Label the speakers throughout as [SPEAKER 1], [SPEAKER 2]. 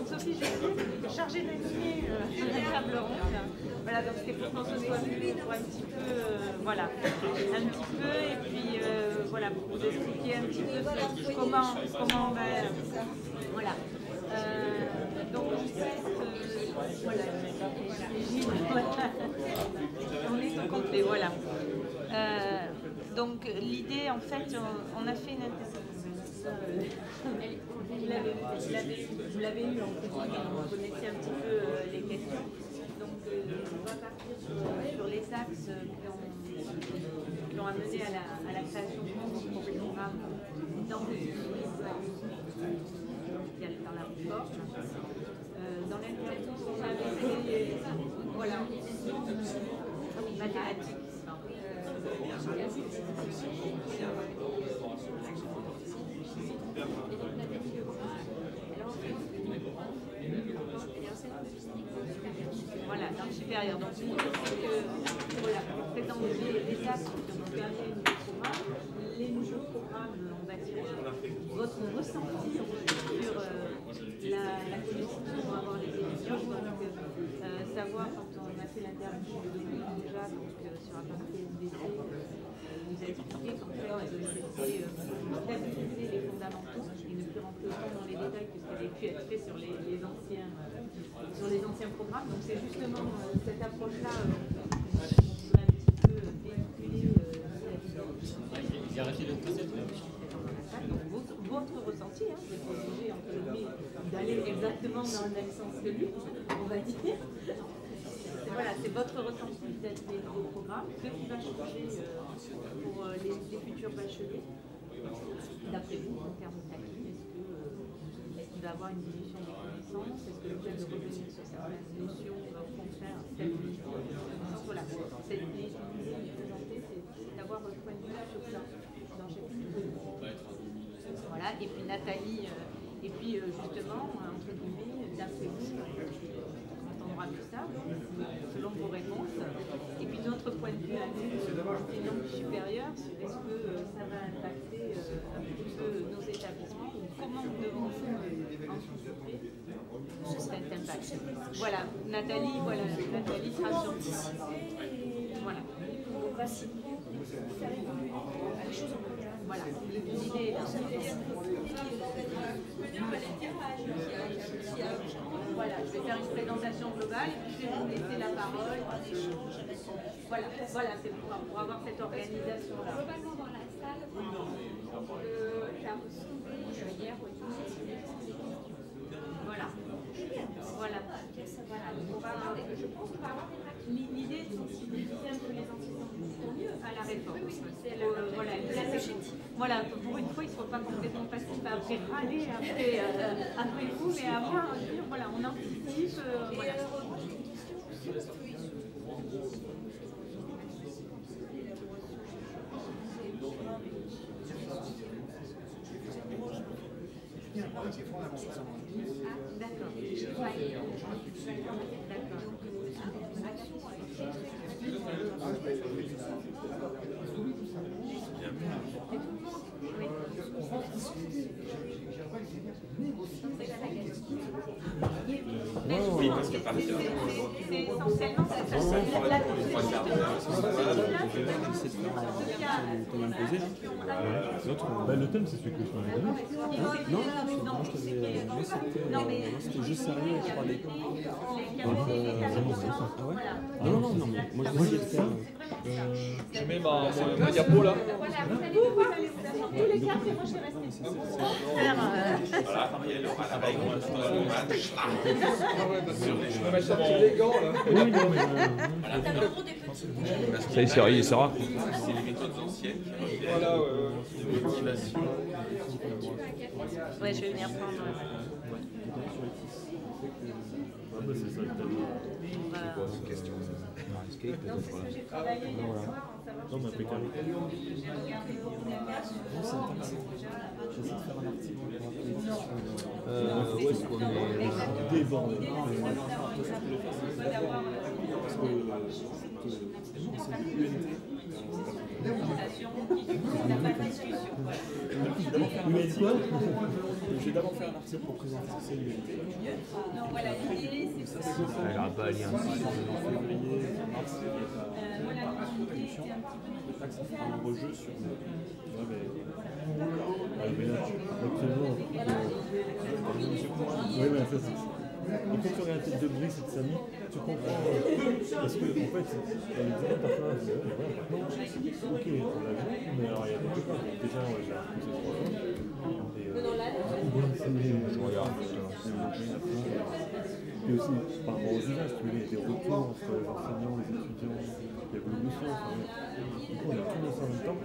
[SPEAKER 1] donc Sophie Jussier, chargée d'animer la table ronde. Voilà, donc c'était pour qu'on se soit vu pour un petit peu, voilà, un petit peu, et puis voilà, pour vous expliquer un petit peu comment on va, voilà. Donc voilà, on est au complet, voilà. Donc l'idée, en fait, on a fait une vous l'avez eu en petit, vous connaissez un petit peu les questions. Donc on va partir sur les axes qui ont amené à la création de mon programme dans la réforme. Dans l'interview, on avait fait, voilà, mathématiques. Voilà, dans le supérieur. Donc, c'est que voilà, présenter les axes de mon dernier nouveau programme, les nouveaux programmes, on va dire, votre ressenti sur la connexion que vont avoir les étudiants. Donc, savoir, quand on a fait l'interview déjà, donc, sur la partie SBC, vous a expliqué qu'en fait, c'était stabiliser les fondamentaux et ne plus rentrer autant dans les détails que ce qui avait pu être fait sur les anciens programmes. Donc c'est justement cette approche-là qui va un petit peu véhiculer
[SPEAKER 2] Il a arrêté de passer.
[SPEAKER 1] donc votre ressenti, hein, c'est pas obligé entre guillemets d'aller exactement dans le même sens que lui, on va dire. Voilà, c'est votre ressenti des programmes, ce qui va changer pour les futurs bacheliers. D'après vous, en termes de taquine, est-ce qu'il va y avoir une diminution des connaissances? Est-ce que le fait de revenir sur certaines notions va au contraire stabiliser les connaissances? Voilà, cette idée présentée, c'est d'avoir votre point de vue sur ça, dans chacune de vous. Voilà, et puis Nathalie, et puis justement, entre guillemets, d'après vous, tout ça, selon vos réponses. Et puis notre point de vue à nous, enseignants supérieurs, sur est-ce que ça va impacter un petit peu nos établissements ou comment nous devons anticiper cet impact. Voilà, Nathalie sera sur voilà.
[SPEAKER 3] On va s'y faire évoluer les choses en commun.
[SPEAKER 1] Voilà, l'idée est voilà, je vais faire une présentation globale, puis je vais vous laisser la parole. Voilà, c'est pour avoir cette organisation-là.
[SPEAKER 3] Globalement dans la salle, la ressembler hier au dîner,
[SPEAKER 1] voilà. Voilà.
[SPEAKER 3] On va avoir des, je pense qu'on va avoir des pratiques.
[SPEAKER 1] L'idée, c'est de sensibiliser un peu les enseignants à la réforme. Voilà, pour une fois, ils ne seront pas complètement passifs à après râler après vous, mais à voir, voilà, on anticipe. Voilà. D'accord.
[SPEAKER 4] Oui, parce que par
[SPEAKER 1] c'est essentiellement ça.
[SPEAKER 5] Le thème, c'est celui que je m'avais donné.
[SPEAKER 1] Non, mais
[SPEAKER 2] c'était juste sérieux, je parlais.
[SPEAKER 5] Non, mais moi je voulais faire.
[SPEAKER 2] Je mets ma diapo là.
[SPEAKER 1] voilà, vous allez vous faire tous les cartes et moi je vais rester.
[SPEAKER 4] Voilà, elle aura la règle sur le match.
[SPEAKER 2] Je vais mettre sortir les gants là.
[SPEAKER 5] Oui, non, mais.
[SPEAKER 2] Ça y est, c'est rare.
[SPEAKER 4] C'est les méthodes anciennes.
[SPEAKER 2] Voilà,
[SPEAKER 4] De motivation.
[SPEAKER 1] Ouais, je vais venir prendre.
[SPEAKER 5] C'est ça,
[SPEAKER 1] Non, c'est ce que j'ai travaillé hier soir en savoir.
[SPEAKER 5] non, mais impeccable.
[SPEAKER 1] J'ai regardé vos bagages.
[SPEAKER 2] J'essaie de faire un article.
[SPEAKER 5] Ouais, c'est quoi, mais débordé.
[SPEAKER 2] Je vais d'abord faire un article pour présenter ces UNT.
[SPEAKER 1] Non, voilà, l'idée, c'est ça.
[SPEAKER 5] Elle a pas allié un
[SPEAKER 1] Voilà, l'idée, c'est un petit peu...
[SPEAKER 5] ça fera un rejeu sur le. Ouais, mais là, actuellement. Oui, mais ça, c'est. Et quand tu regardes la tête de Brice et de Samy, tu comprends. Parce que, en fait, les deux personnages, maintenant, ok, on l'a vu, mais alors il y a des trucs là. Déjà, j'ai repoussé 3 fois. Et je regarde. Et aussi, par rapport aux images, tu vois, il y a des retours entre les enseignants, les étudiants, il y a l'évolution. Du coup, on a tout ça en même temps.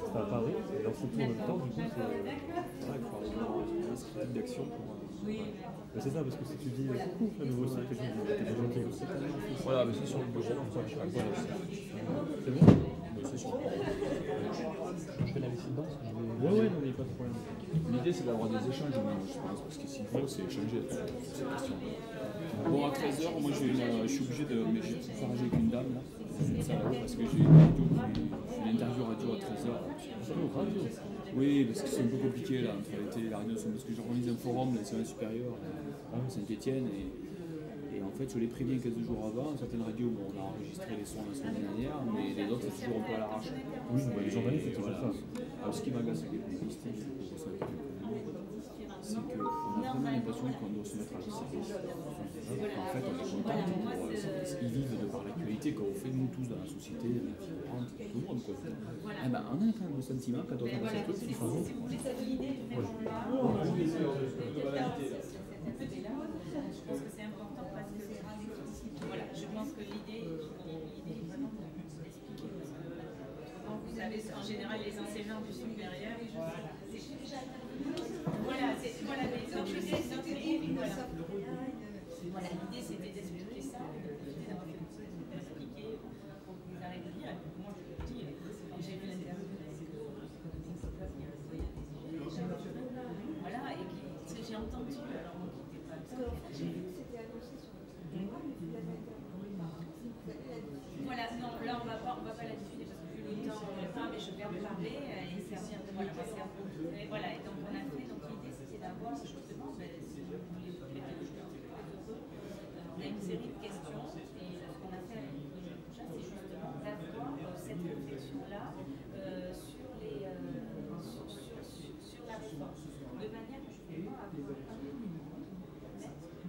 [SPEAKER 5] C'était à Paris, et dans ce tout en même temps, du coup, c'est. Voilà, il faut avoir un esprit d'action pour. Mais c'est ça, parce que si tu dis coucou, un nouveau site, quelqu'un dit t'es des gens qui le site.
[SPEAKER 2] Voilà, mais c'est sur le bureau, comme ça, je sais pas quoi.
[SPEAKER 5] C'est bon?
[SPEAKER 2] C'est sur le bureau.
[SPEAKER 5] Je fais la liste dedans. Ouais, non, il n'y a pas de problème.
[SPEAKER 2] L'idée, c'est d'avoir des échanges, je pense, parce que s'il faut, c'est échanger sur ces questions. Bon, à 13h, moi, je suis obligé de. Mais j'ai s'arranger avec une dame, là. Ça, parce que j'ai une radio, une interview radio à 13h.
[SPEAKER 5] Radio?
[SPEAKER 2] Oui, parce que c'est un peu compliqué, là, entre l'été et la radio, parce que j'organise un forum, l'enseignement supérieur, à Saint-Etienne, et en fait, je les préviens 15 jours avant. Certaines radios, bon, on a enregistré les sons la semaine dernière, mais les autres, c'est toujours un peu à l'arrache.
[SPEAKER 5] Oui, mais les journalistes, c'est toujours ça.
[SPEAKER 2] Alors, ce qui m'agace avec les journalistes, c'est qu'on a vraiment l'impression qu'on doit se mettre à leur service. En fait, on est content parce qu'ils vivent de par l'actualité, comme on fait nous tous dans la société, tout le monde. Quoi. Eh ben, on a quand même le sentiment, quand on entend ces trucs, qu'ils font bon.
[SPEAKER 1] Je pense que c'est important parce que voilà, je pense que l'idée est vraiment d'expliquer parce que autrement vous avez en général les enseignants du supérieur. Voilà, l'idée c'était d'expliquer ça, d'expliquer d'avoir fait d'expliquer pour que vous arriviez à lire. Moi je le dis, quand j'ai vu l'interview voilà, et que j'ai entendu, alors moi qui n'étais pas
[SPEAKER 3] J'ai vu que c'était annoncé sur votre mémoire, mais vous l'avez interviewé.
[SPEAKER 1] voilà, non, là on va pas la diffuser parce que vu le temps, mais je vais en parler et servir de voilà, et donc on a fait, donc l'idée c'était d'avoir justement, si vous voulez vous mettre quelque chose de heureux, on a une série de questions et ce qu'on a fait avec le projet, c'est justement d'avoir cette réflexion-là sur la réforme, de manière justement à pouvoir parler du monde,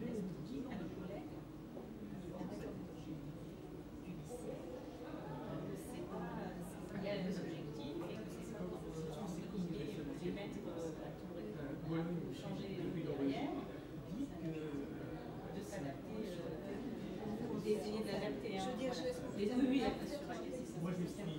[SPEAKER 1] l'expliquer à nos collègues, il y a des objectifs et que c'est pas forcément se limiter les mettre à tout changer derrière, de s'adapter, d'essayer d'adapter. Je veux dire, oui, bien sûr. Moi, je suis comme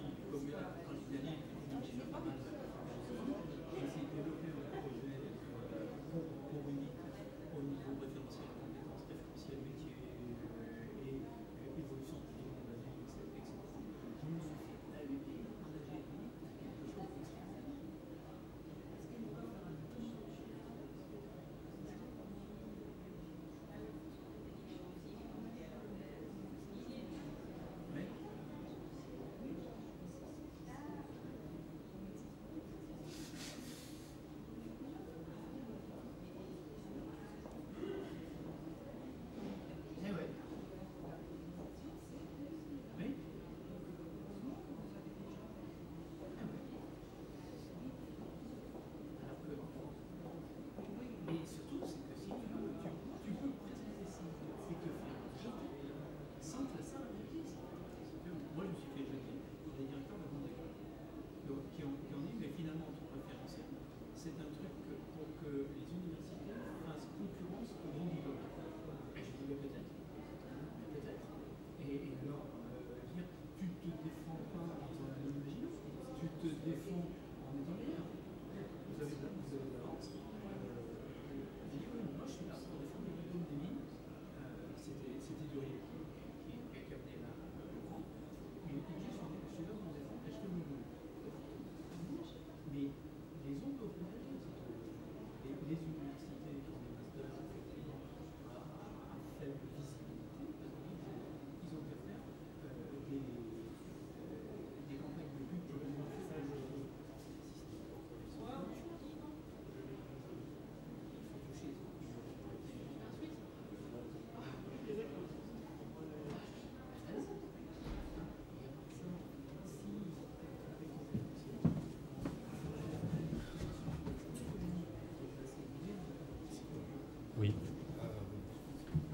[SPEAKER 5] Oui.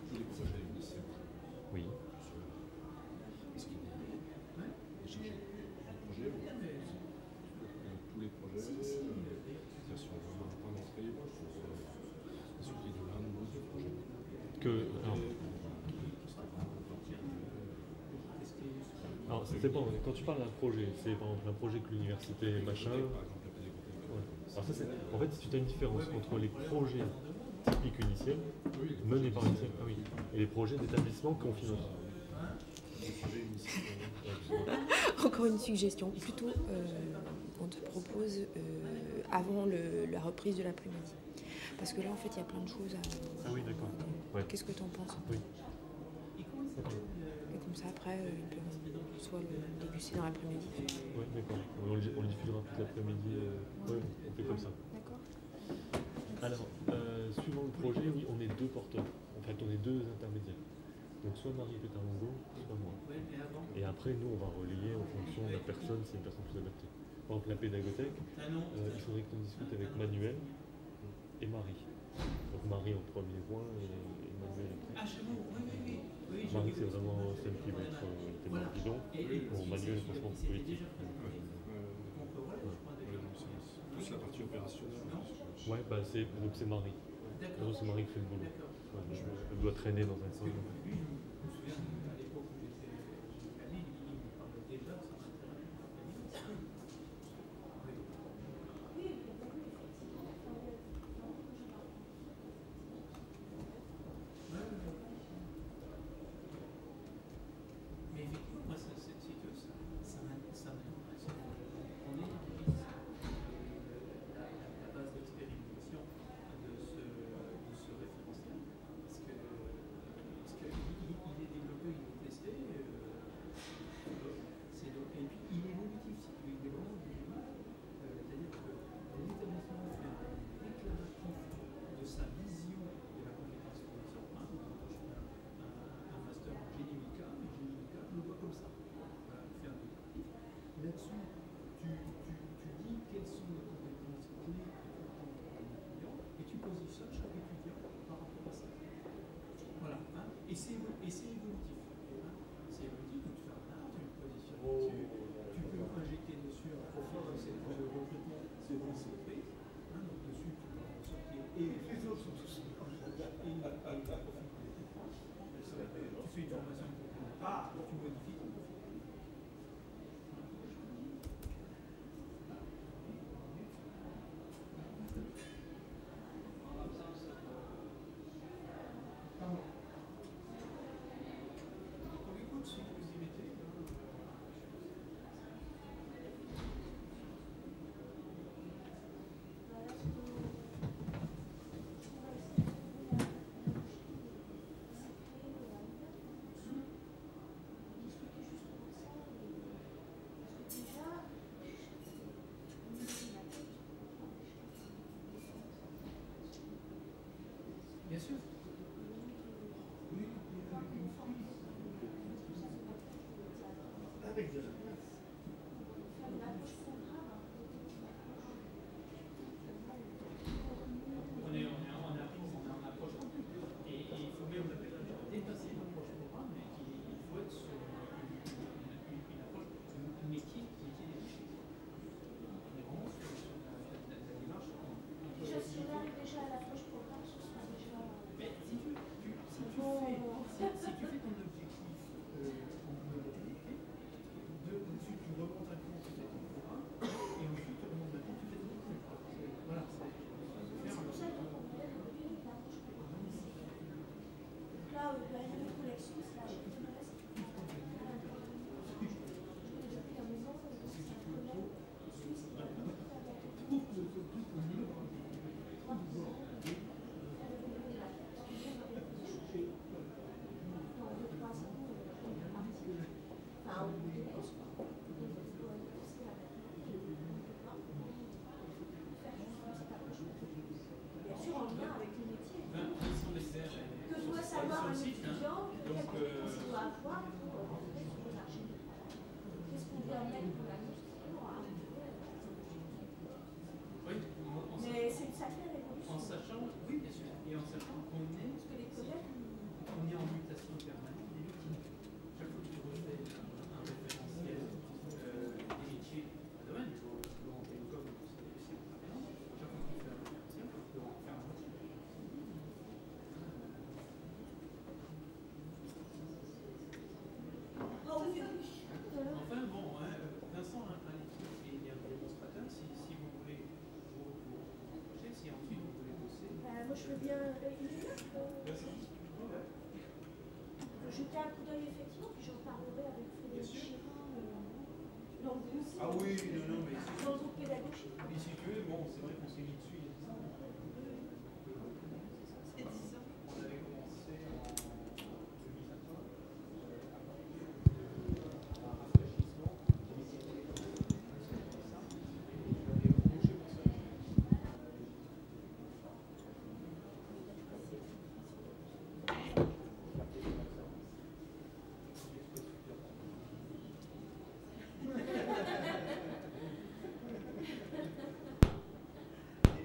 [SPEAKER 6] Tous les projets initiaux.
[SPEAKER 5] Oui.
[SPEAKER 6] Est-ce qu'il y a des chargés de projet ou tous les projets, c'est-à-dire si on veut un point d'entrée pour discuter de l'un ou l'autre du projet.
[SPEAKER 5] Alors, ça dépend. Quand tu parles d'un projet, c'est par exemple un projet que l'université machin. Ouais. Alors ça, en fait, si tu as une différence entre les projets typiques uniciels, menés par l'UNICEF, et les projets d'établissement qu'on finance.
[SPEAKER 7] Encore une suggestion. Plutôt, on te propose avant la reprise de l'après-midi. Parce que là, en fait, il y a plein de choses à...
[SPEAKER 5] Ah oui, d'accord. Ouais.
[SPEAKER 7] Qu'est-ce que tu en penses?
[SPEAKER 5] Oui.
[SPEAKER 7] Okay. Et comme ça, après, ils peuvent soit le déguster dans l'après-midi.
[SPEAKER 5] Oui, d'accord. On le diffusera toute l'après-midi. Oui, on fait comme ça.
[SPEAKER 7] D'accord.
[SPEAKER 5] Alors, suivant le projet, oui, on est deux porteurs. En fait, on est deux intermédiaires. Donc, soit Marie Pétarlongo, soit moi. Et après, nous, on va relayer en fonction de la personne, si une personne plus adaptée. Par exemple, la pédagothèque, il faudrait que tu discutes avec Manuel et Marie. Donc, Marie en premier point et Manuel après. Marie, c'est vraiment celle qui va être témoin bidon. Bon, Manuel, franchement, politique.
[SPEAKER 6] Plus la partie opérationnelle.
[SPEAKER 5] Ouais, bah c'est Marie. C'est Marie qui fait le boulot. Ouais, elle doit traîner dans un sens.
[SPEAKER 8] Bien sûr. Avec de la place. On est en approche. Et il faut même dépasser l'approche programme, mais il faut être sur une approche, une équipe qui est définie. On est vraiment sur la démarche. Déjà, si on arrive déjà à l'approche programme, ce sera déjà. Mais si tu fais ton objectif en modalité, ensuite tu remontes un compte, tu fais ton programme, et ensuite tu remontes un compte, tu fais ton programme. Voilà, c'est faire
[SPEAKER 9] là, la nouvelle collection, c'est la
[SPEAKER 8] en sachant, oui bien sûr, et en sachant qu'on
[SPEAKER 9] veux bien. Jeter un coup d'œil effectivement, puis j'en parlerai avec Frédéric Chirin dans le groupe.
[SPEAKER 8] Ah oui, non, mais
[SPEAKER 9] dans le groupe pédagogique.
[SPEAKER 8] mais si tu veux, bon, c'est vrai qu'on s'est mis dessus il y a 10 ans. C'est 10 ans. On avait commencé en 2014 un rafraîchissement qui était simple. Et on avait embauché pour ça.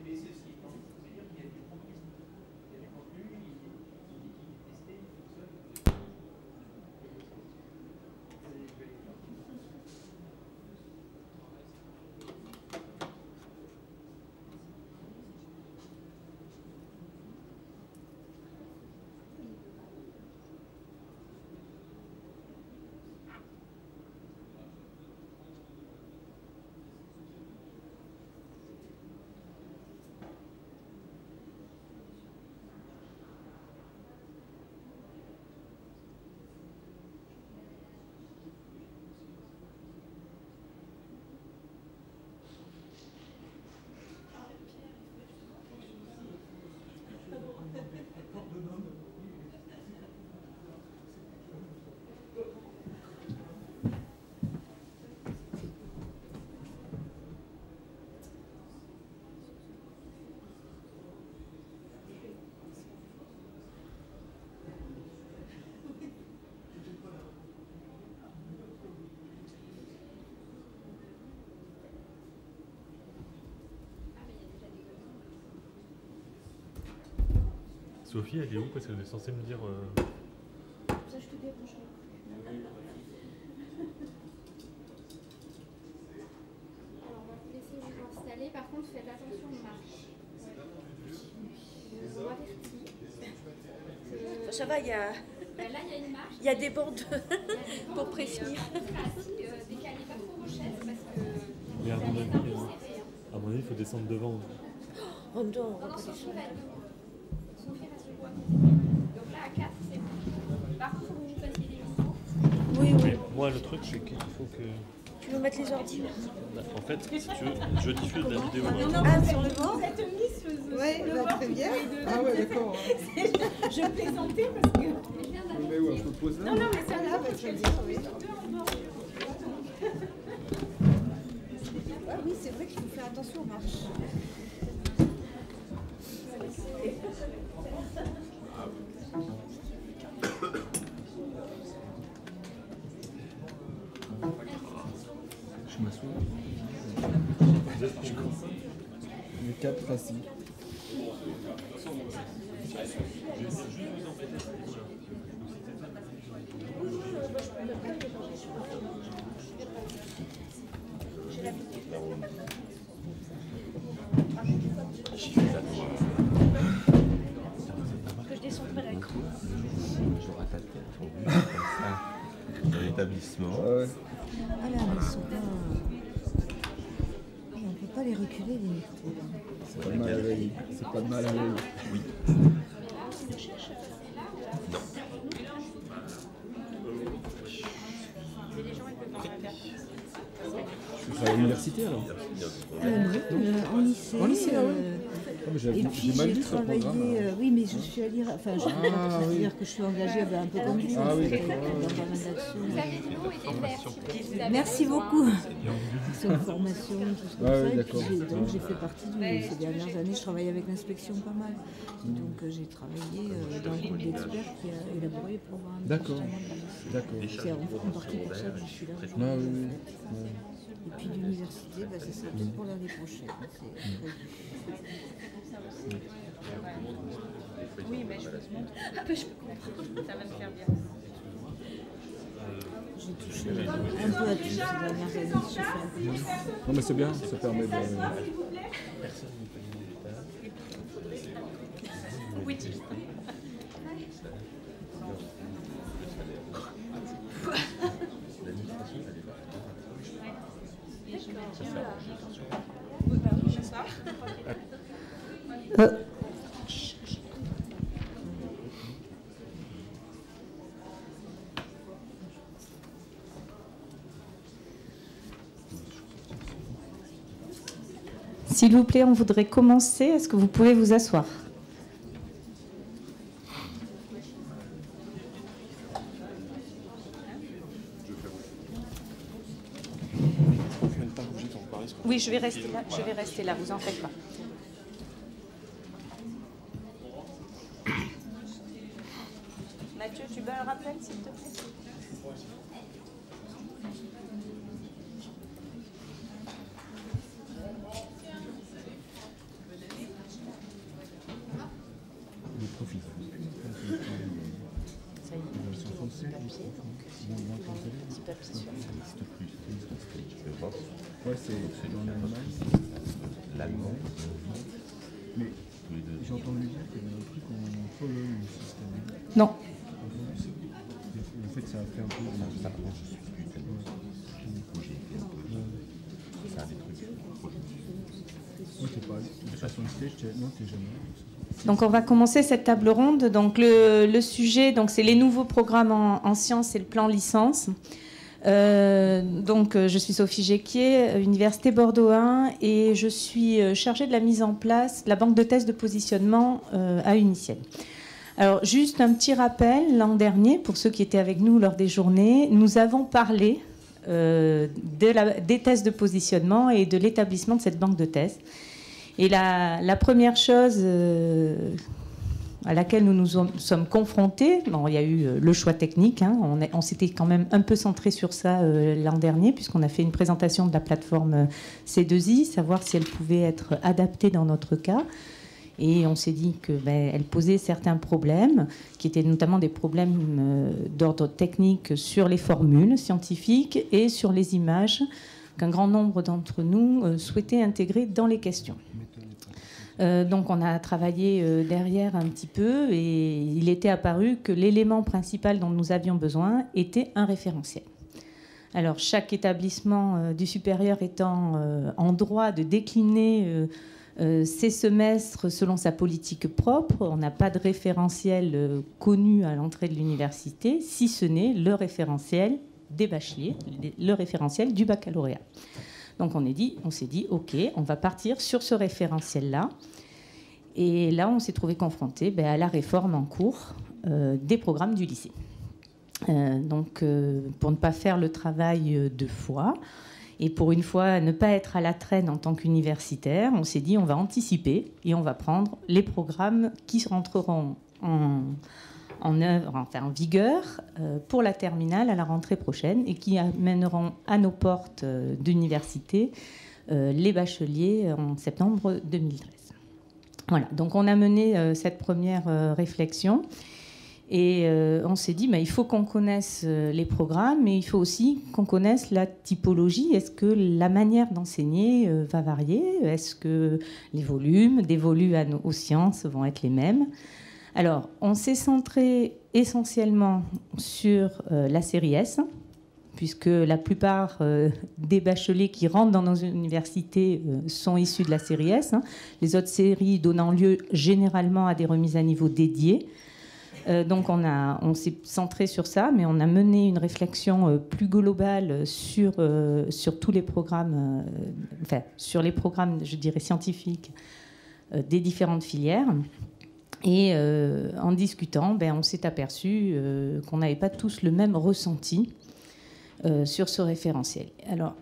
[SPEAKER 8] Mais c'est ce qui est tendu, c'est-à-dire qu'il y a du contenu. Il y a du contenu, il est testé, il fonctionne.
[SPEAKER 5] Sophie, elle est où? Parce qu'elle est censée me dire.
[SPEAKER 9] Ça, je te débrancherai.
[SPEAKER 3] Alors, on va vous laisser vous installer. Par contre, faites attention aux marches. Je vous avertis.
[SPEAKER 7] Ça va, il y a,
[SPEAKER 3] Ben là, il y a une marche.
[SPEAKER 7] il y a des bandes
[SPEAKER 3] Il y a des bancs,
[SPEAKER 7] pour prévenir.
[SPEAKER 3] on sera assis, décalez pas trop vos chaises parce que
[SPEAKER 5] Mais à
[SPEAKER 3] vous
[SPEAKER 5] mon
[SPEAKER 3] allez
[SPEAKER 5] avis,
[SPEAKER 3] être un peu serré.
[SPEAKER 5] à mon avis, il faut descendre devant.
[SPEAKER 7] en dedans.
[SPEAKER 3] Non, non, Sophie va être devant. Sophie reste devant. Donc là, à 4, c'est bon. Par contre, il faut que vous fassiez des micros.
[SPEAKER 7] Oui, oui.
[SPEAKER 5] Mais moi, le truc, c'est qu'il faut que.
[SPEAKER 7] Tu veux mettre les ordi?
[SPEAKER 5] En fait, si tu veux, je diffuse la vidéo.
[SPEAKER 7] Ah, sur le banc?
[SPEAKER 10] Oui, très bien. Ah ouais, d'accord.
[SPEAKER 1] Je plaisantais parce que.
[SPEAKER 10] Mais où, je peux poser là?
[SPEAKER 1] Non, mais ça va, parce que
[SPEAKER 10] Ah oui, c'est vrai qu'il faut faire attention aux marches.
[SPEAKER 2] Je m'assois. Les 4 assis.
[SPEAKER 7] Que je descende pas la cour.
[SPEAKER 11] J'aurai ta tête comme ça dans l'établissement.
[SPEAKER 2] Ouais.
[SPEAKER 10] Ah là, mais ils sont pas. On ne peut pas les reculer, les micros.
[SPEAKER 2] C'est pas de mal à l'œil. C'est pas de mal à l'œil.
[SPEAKER 11] Oui.
[SPEAKER 2] Tu travailles à l'université alors?
[SPEAKER 10] En lycée.
[SPEAKER 2] En lycée, ah ouais. Ah, mais
[SPEAKER 10] Et puis
[SPEAKER 2] mal
[SPEAKER 10] j'ai
[SPEAKER 2] lu ce programme.
[SPEAKER 10] travaillé, oui, mais je suis à lire, enfin, c'est-à-dire que je suis engagée un peu comme vous,
[SPEAKER 2] Ah oui,
[SPEAKER 10] dans
[SPEAKER 2] d'accord.
[SPEAKER 10] pas mal d'actions.
[SPEAKER 3] Vous avez de l'eau et des verres. si vous avez
[SPEAKER 10] Merci
[SPEAKER 3] besoin.
[SPEAKER 10] beaucoup. C'est une formation, tout ce comme
[SPEAKER 2] Ah
[SPEAKER 10] ça.
[SPEAKER 2] oui,
[SPEAKER 10] Et puis
[SPEAKER 2] d'accord.
[SPEAKER 10] donc j'ai fait partie ces dernières années, je travaille avec l'inspection pas mal. Donc j'ai travaillé dans un groupe d'experts qui a élaboré le programme.
[SPEAKER 2] D'accord.
[SPEAKER 10] justement, du lycée.
[SPEAKER 2] D'accord.
[SPEAKER 10] C'est en partie pour ça que je suis là.
[SPEAKER 2] Ah oui, oui. Ouais.
[SPEAKER 10] Et puis l'université, bah, ça sera peut-être pour l'année prochaine. C'est prévu.
[SPEAKER 1] oui, mais je peux te montrer. Ah, bah, je peux comprendre. Ça va me faire bien.
[SPEAKER 10] J'ai touché un peu à tout ces dernières années. J'ai fait un peu de tout.
[SPEAKER 2] Non mais c'est bien, ça permet de...
[SPEAKER 1] Oui.
[SPEAKER 12] S'il vous plaît, on voudrait commencer. Est-ce que vous pouvez vous asseoir? Oui, je vais rester là. Je vais rester là. Vous en faites pas. Mathieu, tu veux un rappel, s'il te plaît?
[SPEAKER 5] Ouais, c'est dans l'Allemagne.
[SPEAKER 11] L'allemand.
[SPEAKER 5] Mais j'ai entendu dire qu'il y avait un truc en Pologne, le système.
[SPEAKER 12] Non.
[SPEAKER 5] En fait, ça a fait un peu.
[SPEAKER 11] Ça, moi, je suis plus tellement. Où j'ai fait un peu. Ça a des trucs.
[SPEAKER 5] Moi, t'es pas allé. De toute façon, non, t'es jamais.
[SPEAKER 12] Donc on va commencer cette table ronde. Donc le sujet, donc c'est les nouveaux programmes en sciences et le plan licence. Donc je suis Sophie Géquier, Université Bordeaux 1, et je suis chargée de la mise en place de la banque de tests de positionnement à Uniciel. Alors juste un petit rappel, l'an dernier, pour ceux qui étaient avec nous lors des journées, nous avons parlé des tests de positionnement et de l'établissement de cette banque de tests. Et la première chose à laquelle nous nous sommes confrontés, bon, il y a eu le choix technique, hein, on s'était quand même un peu centré sur ça l'an dernier, puisqu'on a fait une présentation de la plateforme C2I, savoir si elle pouvait être adaptée dans notre cas. Et on s'est dit qu'elle posait certains problèmes, qui étaient notamment des problèmes d'ordre technique sur les formules scientifiques et sur les images qu'un grand nombre d'entre nous souhaitaient intégrer dans les questions. Donc on a travaillé derrière un petit peu et il était apparu que l'élément principal dont nous avions besoin était un référentiel. Alors chaque établissement du supérieur étant en droit de décliner ses semestres selon sa politique propre, on n'a pas de référentiel connu à l'entrée de l'université, si ce n'est le référentiel des bacheliers, le référentiel du baccalauréat. Donc on s'est dit, OK, on va partir sur ce référentiel-là. Et là, on s'est trouvé confronté à la réforme en cours des programmes du lycée. Donc, pour ne pas faire le travail deux fois, et pour une fois ne pas être à la traîne en tant qu'universitaire, on s'est dit, on va anticiper et on va prendre les programmes qui rentreront en vigueur pour la terminale à la rentrée prochaine et qui amèneront à nos portes d'université les bacheliers en septembre 2013. Voilà, donc on a mené cette première réflexion et on s'est dit il faut qu'on connaisse les programmes, mais il faut aussi qu'on connaisse la typologie. Est-ce que la manière d'enseigner va varier? Est-ce que les volumes dévolus aux sciences vont être les mêmes? Alors, on s'est centré essentiellement sur la série S, puisque la plupart des bacheliers qui rentrent dans nos universités sont issus de la série S, hein, les autres séries donnant lieu généralement à des remises à niveau dédiées. Donc on s'est centré sur ça, mais on a mené une réflexion plus globale sur tous les programmes, sur les programmes, je dirais, scientifiques des différentes filières. Et en discutant, on s'est aperçu qu'on n'avait pas tous le même ressenti sur ce référentiel. Alors,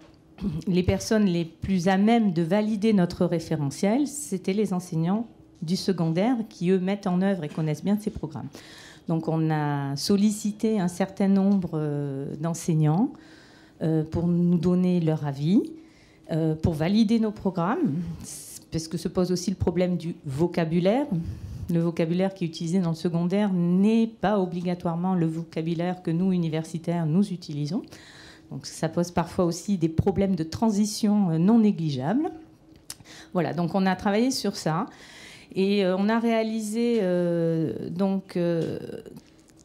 [SPEAKER 12] les personnes les plus à même de valider notre référentiel, c'était les enseignants du secondaire qui, eux, mettent en œuvre et connaissent bien ces programmes. Donc, on a sollicité un certain nombre d'enseignants pour nous donner leur avis, pour valider nos programmes, parce que se pose aussi le problème du vocabulaire. Le vocabulaire qui est utilisé dans le secondaire n'est pas obligatoirement le vocabulaire que nous, universitaires, nous utilisons. Donc ça pose parfois aussi des problèmes de transition non négligeables. Voilà, donc on a travaillé sur ça. Et on a réalisé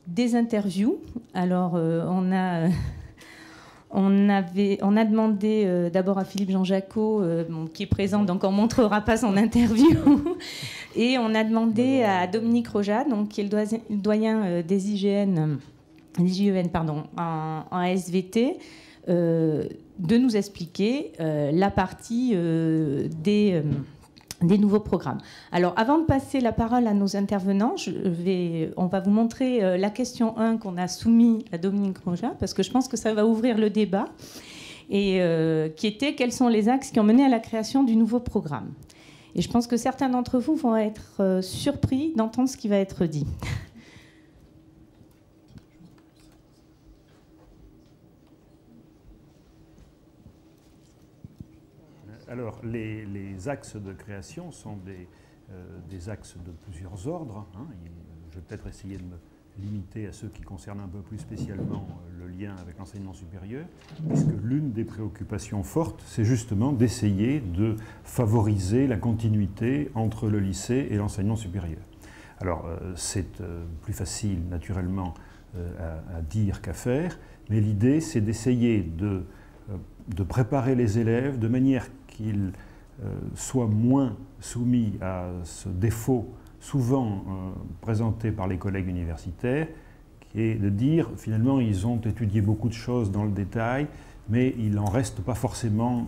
[SPEAKER 12] des interviews. Alors on a demandé d'abord à Philippe Jean-Jacot, qui est présent, donc on ne montrera pas son interview. Et on a demandé à Dominique Rojat, qui est le doyen des IGN en SVT, de nous expliquer la partie des nouveaux programmes. Alors, avant de passer la parole à nos intervenants, on va vous montrer la question 1 qu'on a soumise à Dominique Ronja, parce que je pense que ça va ouvrir le débat, et qui était quels sont les axes qui ont mené à la création du nouveau programme. Et je pense que certains d'entre vous vont être surpris d'entendre ce qui va être dit.
[SPEAKER 13] Alors, les axes de création sont des axes de plusieurs ordres. Hein. Je vais peut-être essayer de me limiter à ceux qui concernent un peu plus spécialement le lien avec l'enseignement supérieur, puisque l'une des préoccupations fortes, c'est justement d'essayer de favoriser la continuité entre le lycée et l'enseignement supérieur. Alors, c'est plus facile, naturellement, à dire qu'à faire, mais l'idée, c'est d'essayer de préparer les élèves de manière qu'ils soient moins soumis à ce défaut souvent présenté par les collègues universitaires, qui est de dire, finalement, ils ont étudié beaucoup de choses dans le détail, mais il n'en reste pas forcément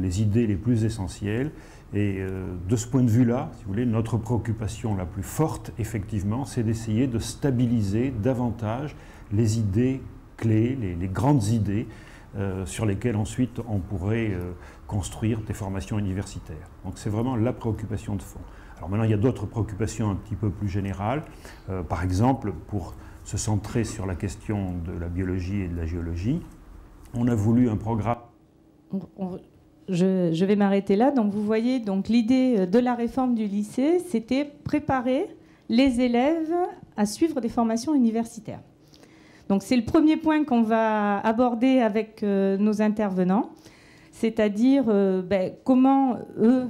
[SPEAKER 13] les idées les plus essentielles. Et de ce point de vue-là, si vous voulez, notre préoccupation la plus forte, effectivement, c'est d'essayer de stabiliser davantage les idées clés, les grandes idées, sur lesquelles ensuite on pourrait construire des formations universitaires. Donc c'est vraiment la préoccupation de fond. Alors maintenant, il y a d'autres préoccupations un petit peu plus générales. Par exemple, pour se centrer sur la question de la biologie et de la géologie, on a voulu un programme...
[SPEAKER 12] Je vais m'arrêter là. Donc vous voyez, donc l'idée de la réforme du lycée, c'était préparer les élèves à suivre des formations universitaires. Donc c'est le premier point qu'on va aborder avec nos intervenants, c'est-à-dire comment eux,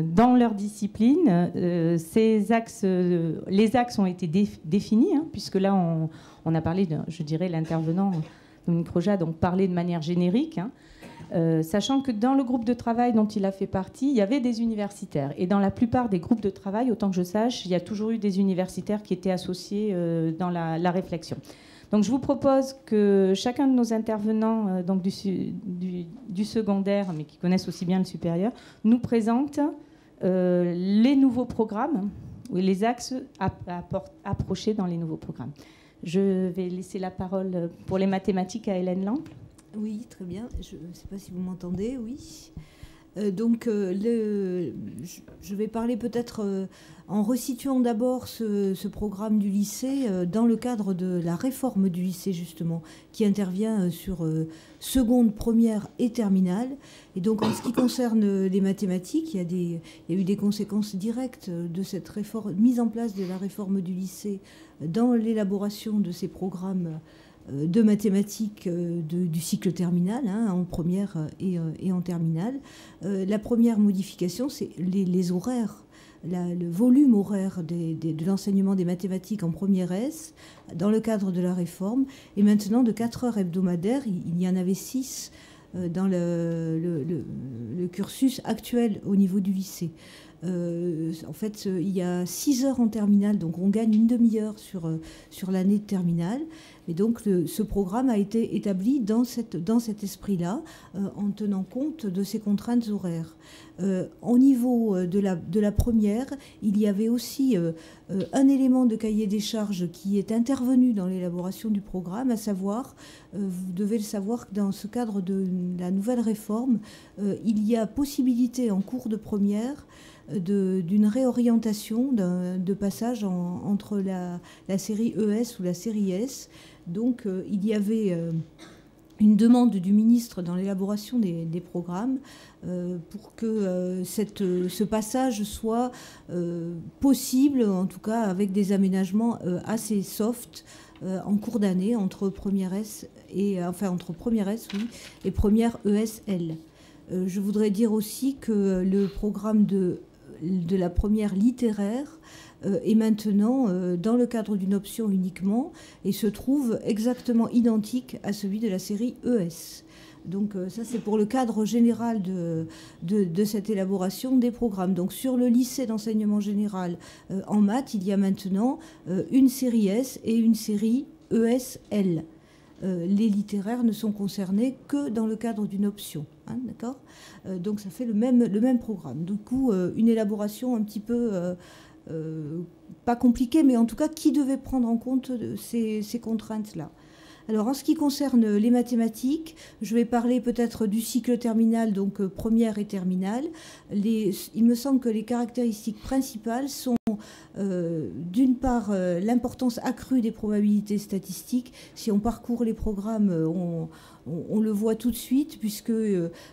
[SPEAKER 12] dans leur discipline, les axes ont été définis, hein, puisque là on a parlé, je dirais, l'intervenant Dominique Ronja, donc parler de manière générique, hein, sachant que dans le groupe de travail dont il a fait partie, il y avait des universitaires. Et dans la plupart des groupes de travail, autant que je sache, il y a toujours eu des universitaires qui étaient associés dans la réflexion. Donc je vous propose que chacun de nos intervenants donc du secondaire, mais qui connaissent aussi bien le supérieur, nous présente les nouveaux programmes, ou les axes approchés dans les nouveaux programmes. Je vais laisser la parole pour les mathématiques à Hélène Lample.
[SPEAKER 10] Oui, très bien. Je ne sais pas si vous m'entendez, oui. Je vais parler peut-être en resituant d'abord ce programme du lycée dans le cadre de la réforme du lycée, justement, qui intervient sur seconde, première et terminale. Et donc, en ce qui concerne les mathématiques, il y a eu des conséquences directes de cette réforme, mise en place de la réforme du lycée dans l'élaboration de ces programmes de mathématiques du cycle terminal, hein, en première et en terminale. La première modification, c'est les horaires, le volume horaire de l'enseignement des mathématiques en première S, dans le cadre de la réforme. Et maintenant, de 4 heures hebdomadaires, il y en avait 6 dans le cursus actuel au niveau du lycée. En fait, il y a 6 heures en terminale, donc on gagne une demi-heure sur l'année de terminale. Et donc, ce programme a été établi dans cet esprit-là, en tenant compte de ces contraintes horaires. Au niveau de la première, il y avait aussi un élément de cahier des charges qui est intervenu dans l'élaboration du programme, à savoir, vous devez le savoir, que dans ce cadre de la nouvelle réforme, il y a possibilité en cours de première d'une réorientation, de passage entre la série ES ou la série S. Donc il y avait une demande du ministre dans l'élaboration des programmes pour que ce passage soit possible, en tout cas avec des aménagements assez soft en cours d'année entre première S et première ESL. Je voudrais dire aussi que le programme de la première littéraire est maintenant dans le cadre d'une option uniquement et se trouve exactement identique à celui de la série ES. Donc ça, c'est pour le cadre général de cette élaboration des programmes. Donc sur le lycée d'enseignement général en maths, il y a maintenant une série S et une série ESL. les littéraires ne sont concernés que dans le cadre d'une option. Hein, d'accord ? Donc ça fait le même programme. Du coup, une élaboration un petit peu, pas compliquée, mais en tout cas qui devait prendre en compte ces contraintes-là. Alors en ce qui concerne les mathématiques, je vais parler peut-être du cycle terminal, donc première et terminale. Il me semble que les caractéristiques principales sont d'une part l'importance accrue des probabilités statistiques. Si on parcourt les programmes, on le voit tout de suite, puisque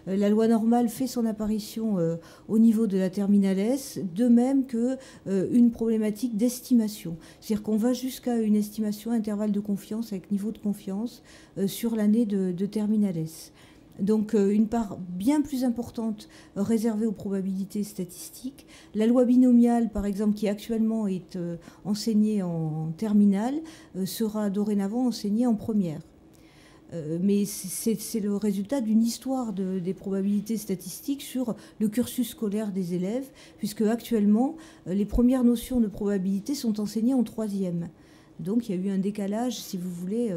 [SPEAKER 10] la loi normale fait son apparition au niveau de la terminale S, de même qu'une problématique d'estimation. C'est-à-dire qu'on va jusqu'à une estimation intervalle de confiance avec niveau de confiance sur l'année de terminale S. Donc une part bien plus importante réservée aux probabilités statistiques. La loi binomiale, par exemple, qui actuellement est enseignée en terminale, sera dorénavant enseignée en première. Mais c'est le résultat d'une histoire des probabilités statistiques sur le cursus scolaire des élèves, puisque actuellement, les premières notions de probabilité sont enseignées en troisième. Donc il y a eu un décalage, si vous voulez,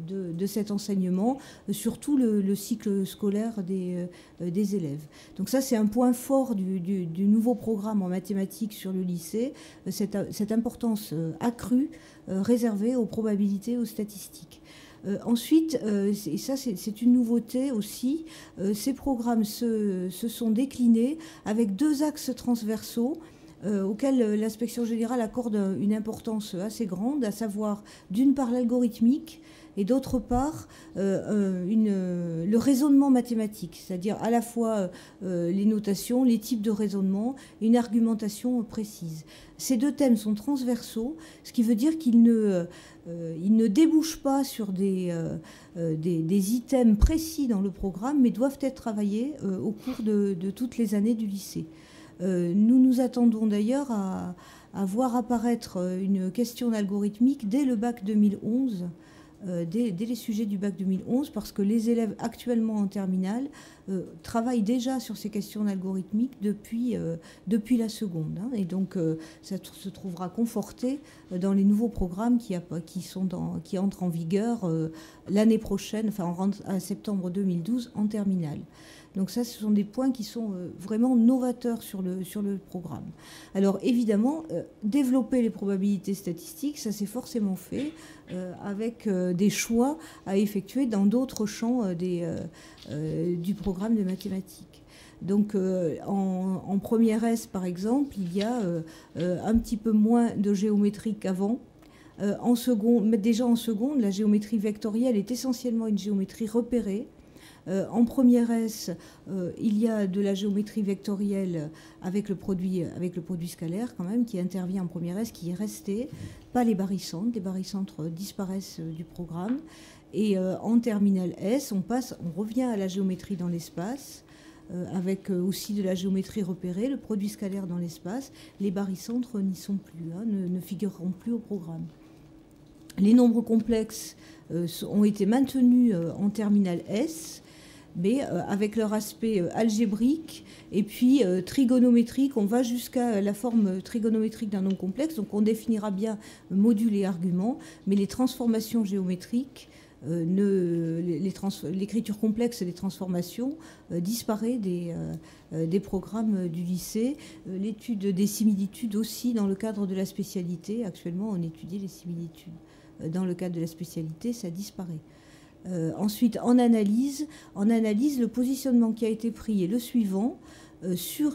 [SPEAKER 10] de cet enseignement sur tout le cycle scolaire des élèves. Donc ça, c'est un point fort du nouveau programme en mathématiques sur le lycée, cette importance accrue réservée aux probabilités, aux statistiques. Ensuite, et ça c'est une nouveauté aussi, ces programmes se sont déclinés avec deux axes transversaux auxquels l'inspection générale accorde une importance assez grande, à savoir d'une part l'algorithmique et d'autre part le raisonnement mathématique, c'est-à-dire à la fois les notations, les types de raisonnement et une argumentation précise. Ces deux thèmes sont transversaux, ce qui veut dire qu'ils ne débouchent pas sur des items précis dans le programme, mais doivent être travaillés au cours de toutes les années du lycée. Nous nous attendons d'ailleurs à voir apparaître une question d'algorithmique dès le bac 2011, dès les sujets du bac 2011, parce que les élèves actuellement en terminale travaillent déjà sur ces questions d'algorithmique depuis la seconde. Hein, et donc ça se trouvera conforté dans les nouveaux programmes qui entrent en vigueur l'année prochaine, enfin en septembre 2012 en terminale. Donc ça, ce sont des points qui sont vraiment novateurs sur le programme. Alors évidemment, développer les probabilités statistiques, ça s'est forcément fait avec des choix à effectuer dans d'autres champs du programme de mathématiques. Donc en première S, par exemple, il y a un petit peu moins de géométrie qu'avant. Déjà en seconde, la géométrie vectorielle est essentiellement une géométrie repérée. En première S, il y a de la géométrie vectorielle avec le produit scalaire quand même, qui intervient en première S, qui est resté, pas les barycentres. Les barycentres disparaissent du programme. Et en terminale S, on revient à la géométrie dans l'espace, avec aussi de la géométrie repérée, le produit scalaire dans l'espace. Les barycentres n'y sont plus, hein, ne figureront plus au programme. Les nombres complexes ont été maintenus en terminale S, mais avec leur aspect algébrique et puis trigonométrique. On va jusqu'à la forme trigonométrique d'un nombre complexe, donc on définira bien module et argument, mais les transformations géométriques, l'écriture complexe des transformations disparaît des programmes du lycée. L'étude des similitudes aussi dans le cadre de la spécialité. Actuellement, on étudie les similitudes. Dans le cadre de la spécialité, ça disparaît. Ensuite, en analyse, le positionnement qui a été pris est le suivant. Sur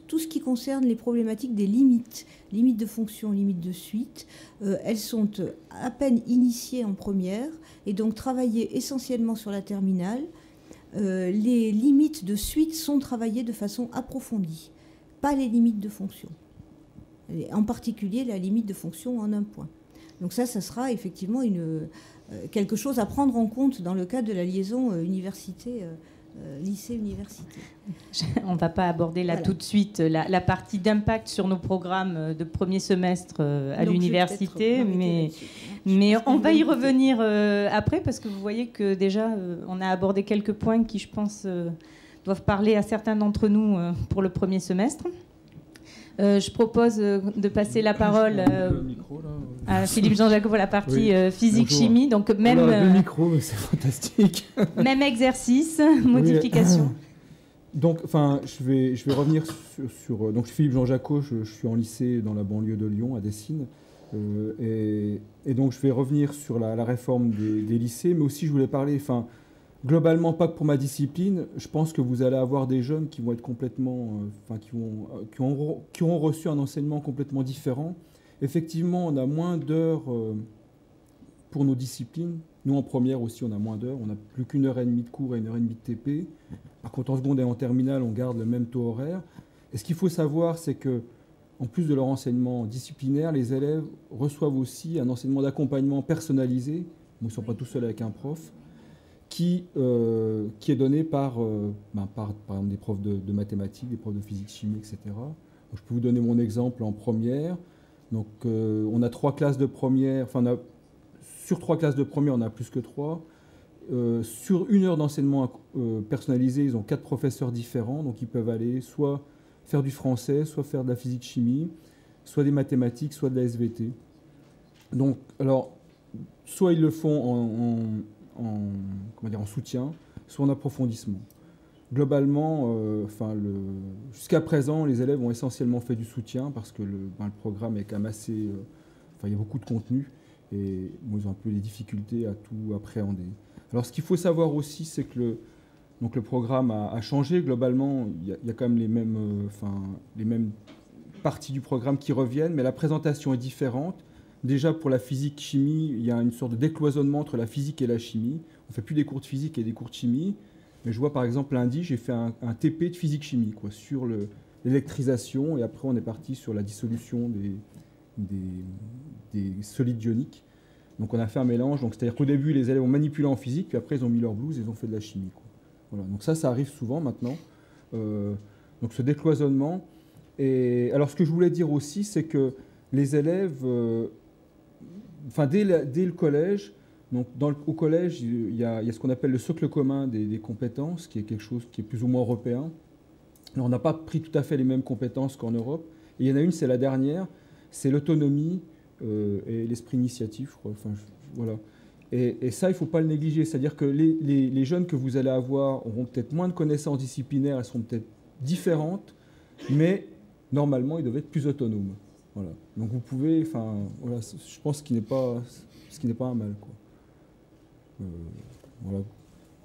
[SPEAKER 10] tout ce qui concerne les problématiques des limites de fonction, limites de suite, elles sont à peine initiées en première et donc travaillées essentiellement sur la terminale. Les limites de suite sont travaillées de façon approfondie, pas les limites de fonction. En particulier, la limite de fonction en un point. Donc ça sera effectivement quelque chose à prendre en compte dans le cadre de la liaison lycée-université.
[SPEAKER 12] On ne va pas aborder là tout de suite la partie d'impact sur nos programmes de premier semestre à l'université, mais on va y revenir après, parce que vous voyez que déjà on a abordé quelques points qui, je pense, doivent parler à certains d'entre nous pour le premier semestre. Je propose de passer la parole à Philippe Jean-Jacques pour la partie physique-chimie. Donc même
[SPEAKER 14] le micro, c'est fantastique.
[SPEAKER 12] Même exercice, modification.
[SPEAKER 14] Donc, enfin, je vais revenir sur donc je suis Philippe Jean-Jacques, je suis en lycée dans la banlieue de Lyon, à Dessines, et donc je vais revenir sur la réforme des lycées, mais aussi je voulais parler, enfin, globalement, pas que pour ma discipline, je pense que vous allez avoir des jeunes qui vont être complètement, qui auront reçu un enseignement complètement différent. Effectivement, on a moins d'heures pour nos disciplines. Nous, en première aussi, on a moins d'heures. On n'a plus qu'1 heure et demie de cours et 1 heure et demie de TP. Par contre, en seconde et en terminale, on garde le même taux horaire. Et ce qu'il faut savoir, c'est que, en plus de leur enseignement disciplinaire, les élèves reçoivent aussi un enseignement d'accompagnement personnalisé. Ils ne sont pas tout seuls avec un prof. Qui est donné par exemple des profs de mathématiques, des profs de physique, chimie, etc. Donc, je peux vous donner mon exemple en première. Donc, on a 3 classes de première, enfin, sur 3 classes de première, on a plus que 3. Sur 1 heure d'enseignement personnalisé, ils ont 4 professeurs différents, donc ils peuvent aller soit faire du français, soit faire de la physique-chimie, soit des mathématiques, soit de la SVT. Donc, alors, soit ils le font en soutien, soit en approfondissement. Globalement, jusqu'à présent, les élèves ont essentiellement fait du soutien parce que le programme est quand même assez... il y a beaucoup de contenu et ils ont un peu des difficultés à tout appréhender. Alors, ce qu'il faut savoir aussi, c'est que le programme a changé. Globalement, il y a quand même les mêmes parties du programme qui reviennent, mais la présentation est différente. Déjà, pour la physique-chimie, il y a une sorte de décloisonnement entre la physique et la chimie. On ne fait plus des cours de physique et des cours de chimie. Mais je vois, par exemple, lundi, j'ai fait un TP de physique-chimie sur l'électrisation. Et après, on est parti sur la dissolution des solides ioniques. Donc, on a fait un mélange. C'est-à-dire qu'au début, les élèves ont manipulé en physique, puis après, ils ont mis leur blouse et ils ont fait de la chimie. Voilà. Donc ça arrive souvent maintenant. Donc, ce décloisonnement. Et alors, ce que je voulais dire aussi, c'est que les élèves... dès le collège, donc au collège, il y a ce qu'on appelle le socle commun des compétences, qui est quelque chose qui est plus ou moins européen. Alors, on n'a pas pris tout à fait les mêmes compétences qu'en Europe. Et il y en a une, c'est la dernière, c'est l'autonomie et l'esprit initiatif, je crois. Voilà. Et ça, il ne faut pas le négliger. C'est-à-dire que les jeunes que vous allez avoir auront peut-être moins de connaissances disciplinaires, elles seront peut-être différentes, mais normalement, ils doivent être plus autonomes. Voilà. Donc vous pouvez, voilà, je pense ce qui n'est pas un mal, quoi. Voilà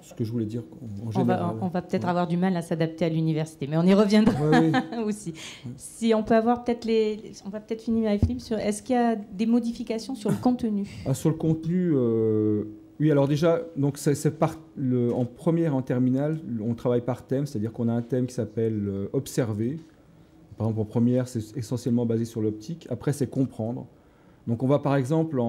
[SPEAKER 14] ce que je voulais dire en général.
[SPEAKER 12] On va peut-être avoir du mal à s'adapter à l'université, mais on y reviendra aussi. Si on peut avoir peut-être on va peut-être finir avec Philippe sur est-ce qu'il y a des modifications sur le contenu?
[SPEAKER 14] Sur le contenu, oui. Alors déjà, donc en première et en terminale, on travaille par thème, c'est-à-dire qu'on a un thème qui s'appelle observer. Par exemple, en première, c'est essentiellement basé sur l'optique. Après, c'est comprendre. Donc, on va par exemple,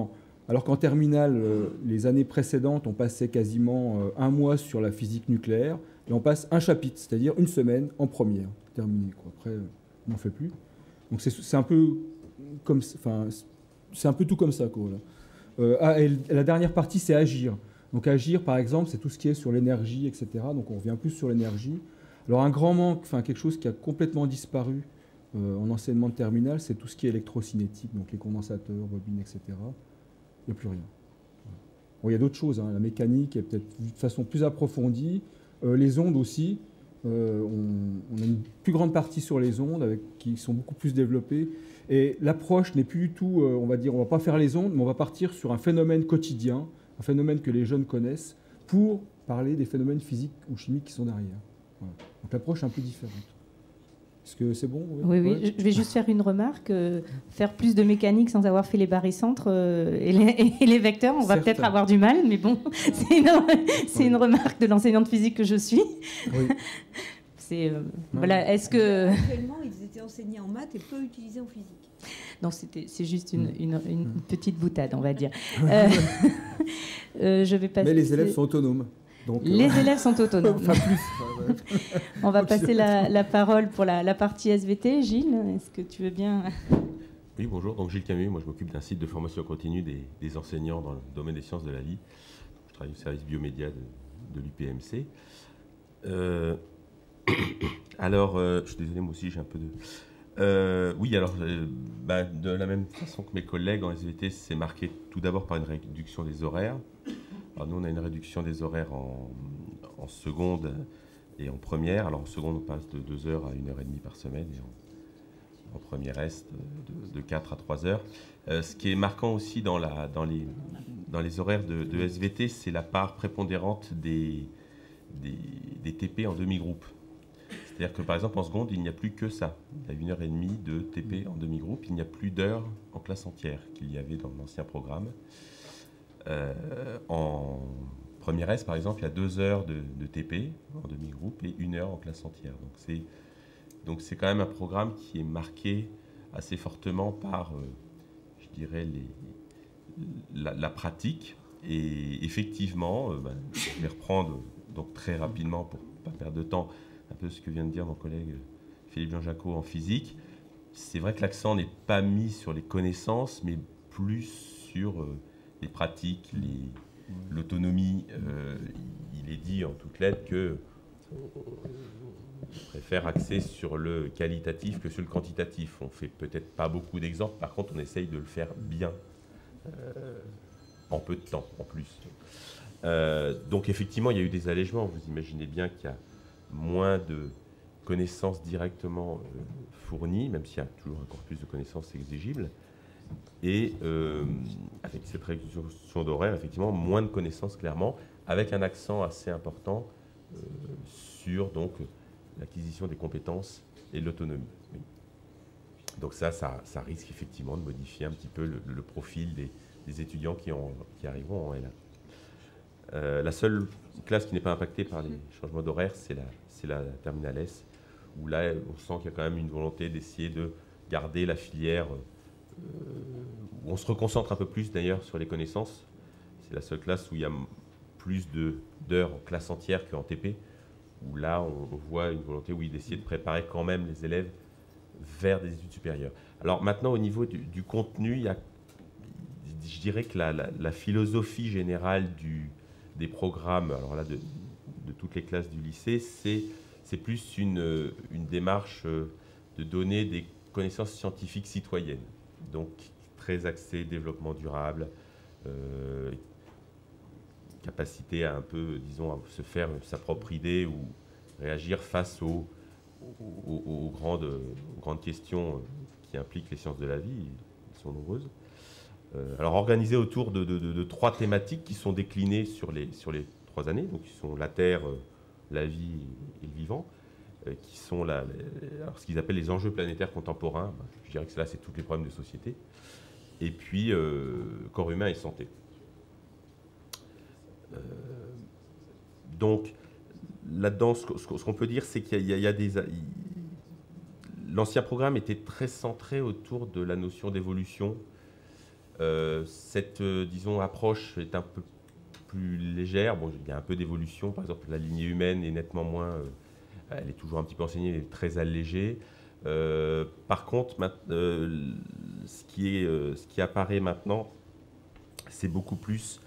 [SPEAKER 14] alors qu'en terminale, les années précédentes, on passait quasiment 1 mois sur la physique nucléaire, et on passe un chapitre, c'est-à-dire 1 semaine en première. Terminé, quoi. Après, on n'en fait plus. Donc, c'est un peu comme, c'est un peu tout comme ça, quoi. Voilà. Et la dernière partie, c'est agir. Donc, agir, par exemple, c'est tout ce qui est sur l'énergie, etc. Donc, on revient plus sur l'énergie. Alors, un grand manque, quelque chose qui a complètement disparu en enseignement de terminale, c'est tout ce qui est électrocinétique, donc les condensateurs, bobines, etc. Il n'y a plus rien. Bon, il y a d'autres choses, la mécanique est peut-être de façon plus approfondie, les ondes aussi, on a une plus grande partie sur les ondes qui sont beaucoup plus développées, et l'approche n'est plus du tout, on va dire, on ne va pas faire les ondes, mais on va partir sur un phénomène quotidien, un phénomène que les jeunes connaissent, pour parler des phénomènes physiques ou chimiques qui sont derrière. Voilà. Donc l'approche est un peu différente. Est-ce que c'est bon?
[SPEAKER 12] Oui. Ouais. Je vais juste faire une remarque. Faire plus de mécanique sans avoir fait les barycentres et les vecteurs, on va peut-être avoir du mal, mais bon, c'est une remarque de l'enseignante physique que je suis. Oui. Voilà. Est-ce que
[SPEAKER 10] actuellement ils étaient enseignés en maths et peu utilisés en physique?
[SPEAKER 12] Non, c'est juste une petite boutade, on va dire. Je vais passer.
[SPEAKER 14] Mais les élèves sont autonomes.
[SPEAKER 12] Donc, les élèves sont autonomes. On va passer la parole pour la partie SVT. Gilles, est-ce que tu veux bien?
[SPEAKER 11] Oui, bonjour. Donc Gilles Camus, moi je m'occupe d'un site de formation continue des enseignants dans le domaine des sciences de la vie. Je travaille au service biomédia de l'UPMC. Alors, je suis désolé, moi aussi j'ai un peu de... Oui, alors, de la même façon que mes collègues en SVT, c'est marqué tout d'abord par une réduction des horaires. Alors nous, on a une réduction des horaires en seconde et en première. Alors en seconde, on passe de 2 heures à 1h30 par semaine, et en première est de 4 à 3 heures. Ce qui est marquant aussi dans les horaires de SVT, c'est la part prépondérante des TP en demi-groupe. C'est-à-dire que par exemple en seconde, il n'y a plus que ça. Il y a 1h30 de TP en demi-groupe. Il n'y a plus d'heures en classe entière qu'il y avait dans l'ancien programme. En première S, par exemple, il y a 2 heures de TP en demi-groupe et 1 heure en classe entière. Donc c'est quand même un programme qui est marqué assez fortement par, je dirais, la pratique. Et effectivement, je vais reprendre donc très rapidement pour ne pas perdre de temps un peu ce que vient de dire mon collègue Philippe Jean-Jacot en physique. C'est vrai que l'accent n'est pas mis sur les connaissances, mais plus sur les pratiques, l'autonomie. Il est dit en toutes lettres que on préfère axer sur le qualitatif que sur le quantitatif. On ne fait peut-être pas beaucoup d'exemples, par contre on essaye de le faire bien, en peu de temps en plus. Donc effectivement il y a eu des allègements. Vous imaginez bien qu'il y a moins de connaissances directement fournies, même s'il y a toujours encore plus de connaissances exigibles. Et avec cette réduction d'horaire, effectivement, moins de connaissances clairement, avec un accent assez important sur donc l'acquisition des compétences et l'autonomie. Oui. Donc ça risque effectivement de modifier un petit peu le profil des étudiants qui arriveront en L1. La seule classe qui n'est pas impactée par les changements d'horaire, c'est la terminale S, où là, on sent qu'il y a quand même une volonté d'essayer de garder la filière, où on se reconcentre un peu plus d'ailleurs sur les connaissances. C'est la seule classe où il y a plus d'heures en classe entière qu'en TP, où là, on voit une volonté d'essayer de préparer quand même les élèves vers des études supérieures. Alors maintenant, au niveau du contenu, je dirais que la philosophie générale des programmes, alors là, de toutes les classes du lycée, c'est plus une démarche de donner des connaissances scientifiques citoyennes. Donc, très axée développement durable, capacité à un peu, disons, à se faire sa propre idée ou réagir face aux grandes questions qui impliquent les sciences de la vie, elles sont nombreuses. Alors organisées autour de 3 thématiques qui sont déclinées sur les 3 années, donc qui sont la Terre, la vie et le vivant, qui sont ce qu'ils appellent les enjeux planétaires contemporains. Je dirais que là, c'est tous les problèmes de société. Et puis, corps humain et santé. Donc, là-dedans, ce qu'on peut dire, c'est qu'il y a des... L'ancien programme était très centré autour de la notion d'évolution. Cette, disons, approche est un peu plus légère. Bon, il y a un peu d'évolution. Par exemple, la lignée humaine est nettement moins... elle est toujours un petit peu enseignée, elle est très allégée. Par contre, ce qui apparaît maintenant, c'est beaucoup plus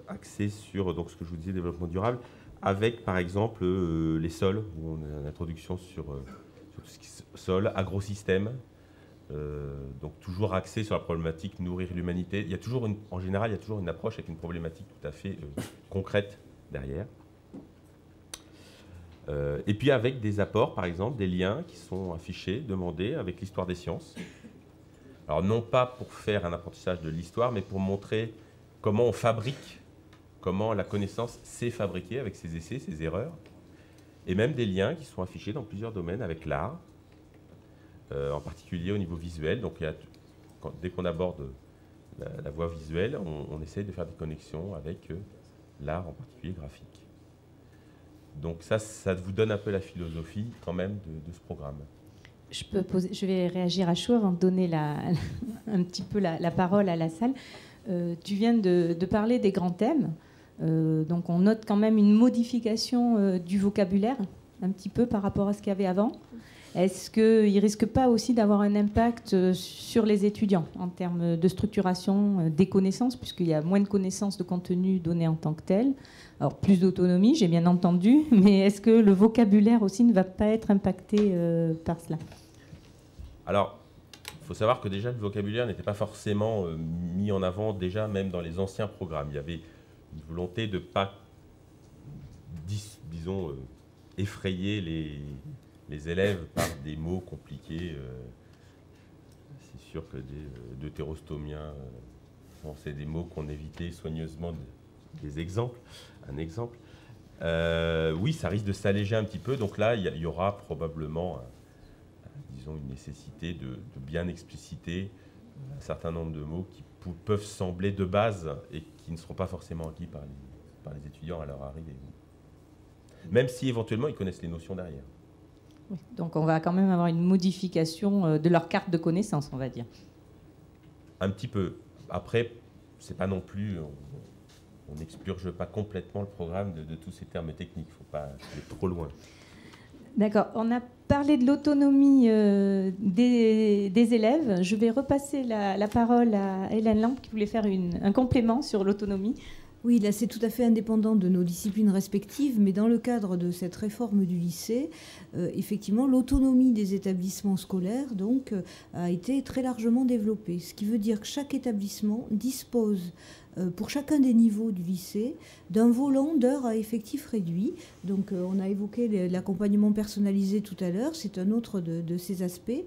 [SPEAKER 11] axé sur donc, ce que je vous disais, développement durable, avec par exemple les sols, où on a une introduction sur tout ce qui est sol, agrosystème, donc toujours axé sur la problématique nourrir l'humanité. Il y a toujours en général, il y a toujours une approche avec une problématique tout à fait concrète derrière. Et puis avec des apports, par exemple, des liens qui sont affichés, demandés avec l'histoire des sciences. Alors non pas pour faire un apprentissage de l'histoire, mais pour montrer comment on fabrique, comment la connaissance s'est fabriquée avec ses essais, ses erreurs, et même des liens qui sont affichés dans plusieurs domaines avec l'art, en particulier au niveau visuel. Donc dès qu'on aborde la voie visuelle, on essaye de faire des connexions avec l'art, en particulier graphique. Donc ça vous donne un peu la philosophie quand même de ce programme.
[SPEAKER 12] Je vais réagir à chaud avant de donner un petit peu la parole à la salle. Tu viens de parler des grands thèmes. Donc on note quand même une modification du vocabulaire, un petit peu par rapport à ce qu'il y avait avant. est-ce qu'il ne risque pas aussi d'avoir un impact sur les étudiants en termes de structuration des connaissances, puisqu'il y a moins de connaissances de contenu donné en tant que tel? Alors, plus d'autonomie, j'ai bien entendu, mais est-ce que le vocabulaire aussi ne va pas être impacté par cela?
[SPEAKER 11] Alors, il faut savoir que déjà, le vocabulaire n'était pas forcément mis en avant, déjà, même dans les anciens programmes. Il y avait une volonté de ne pas, disons, effrayer les élèves par des mots compliqués. C'est sûr que deutérostomien, c'est des mots qu'on évitait soigneusement des exemples. Un exemple. Oui, ça risque de s'alléger un petit peu. Donc là, il y aura probablement, disons, une nécessité de bien expliciter un certain nombre de mots qui peuvent sembler de base et qui ne seront pas forcément acquis par les étudiants à leur arrivée. Même si éventuellement ils connaissent les notions derrière.
[SPEAKER 12] Oui, donc on va quand même avoir une modification de leur carte de connaissances, on va dire.
[SPEAKER 11] Un petit peu. Après, c'est pas non plus... On n'expurge pas complètement le programme de tous ces termes techniques. Il ne faut pas aller trop loin.
[SPEAKER 12] D'accord. On a parlé de l'autonomie des élèves. Je vais repasser la parole à Hélène Lampe qui voulait faire un complément sur l'autonomie.
[SPEAKER 10] Oui, là c'est tout à fait indépendant de nos disciplines respectives, mais dans le cadre de cette réforme du lycée, effectivement, l'autonomie des établissements scolaires donc, a été très largement développée. Ce qui veut dire que chaque établissement dispose, pour chacun des niveaux du lycée, d'un volant d'heures à effectif réduit. Donc on a évoqué l'accompagnement personnalisé tout à l'heure, c'est un autre de ces aspects.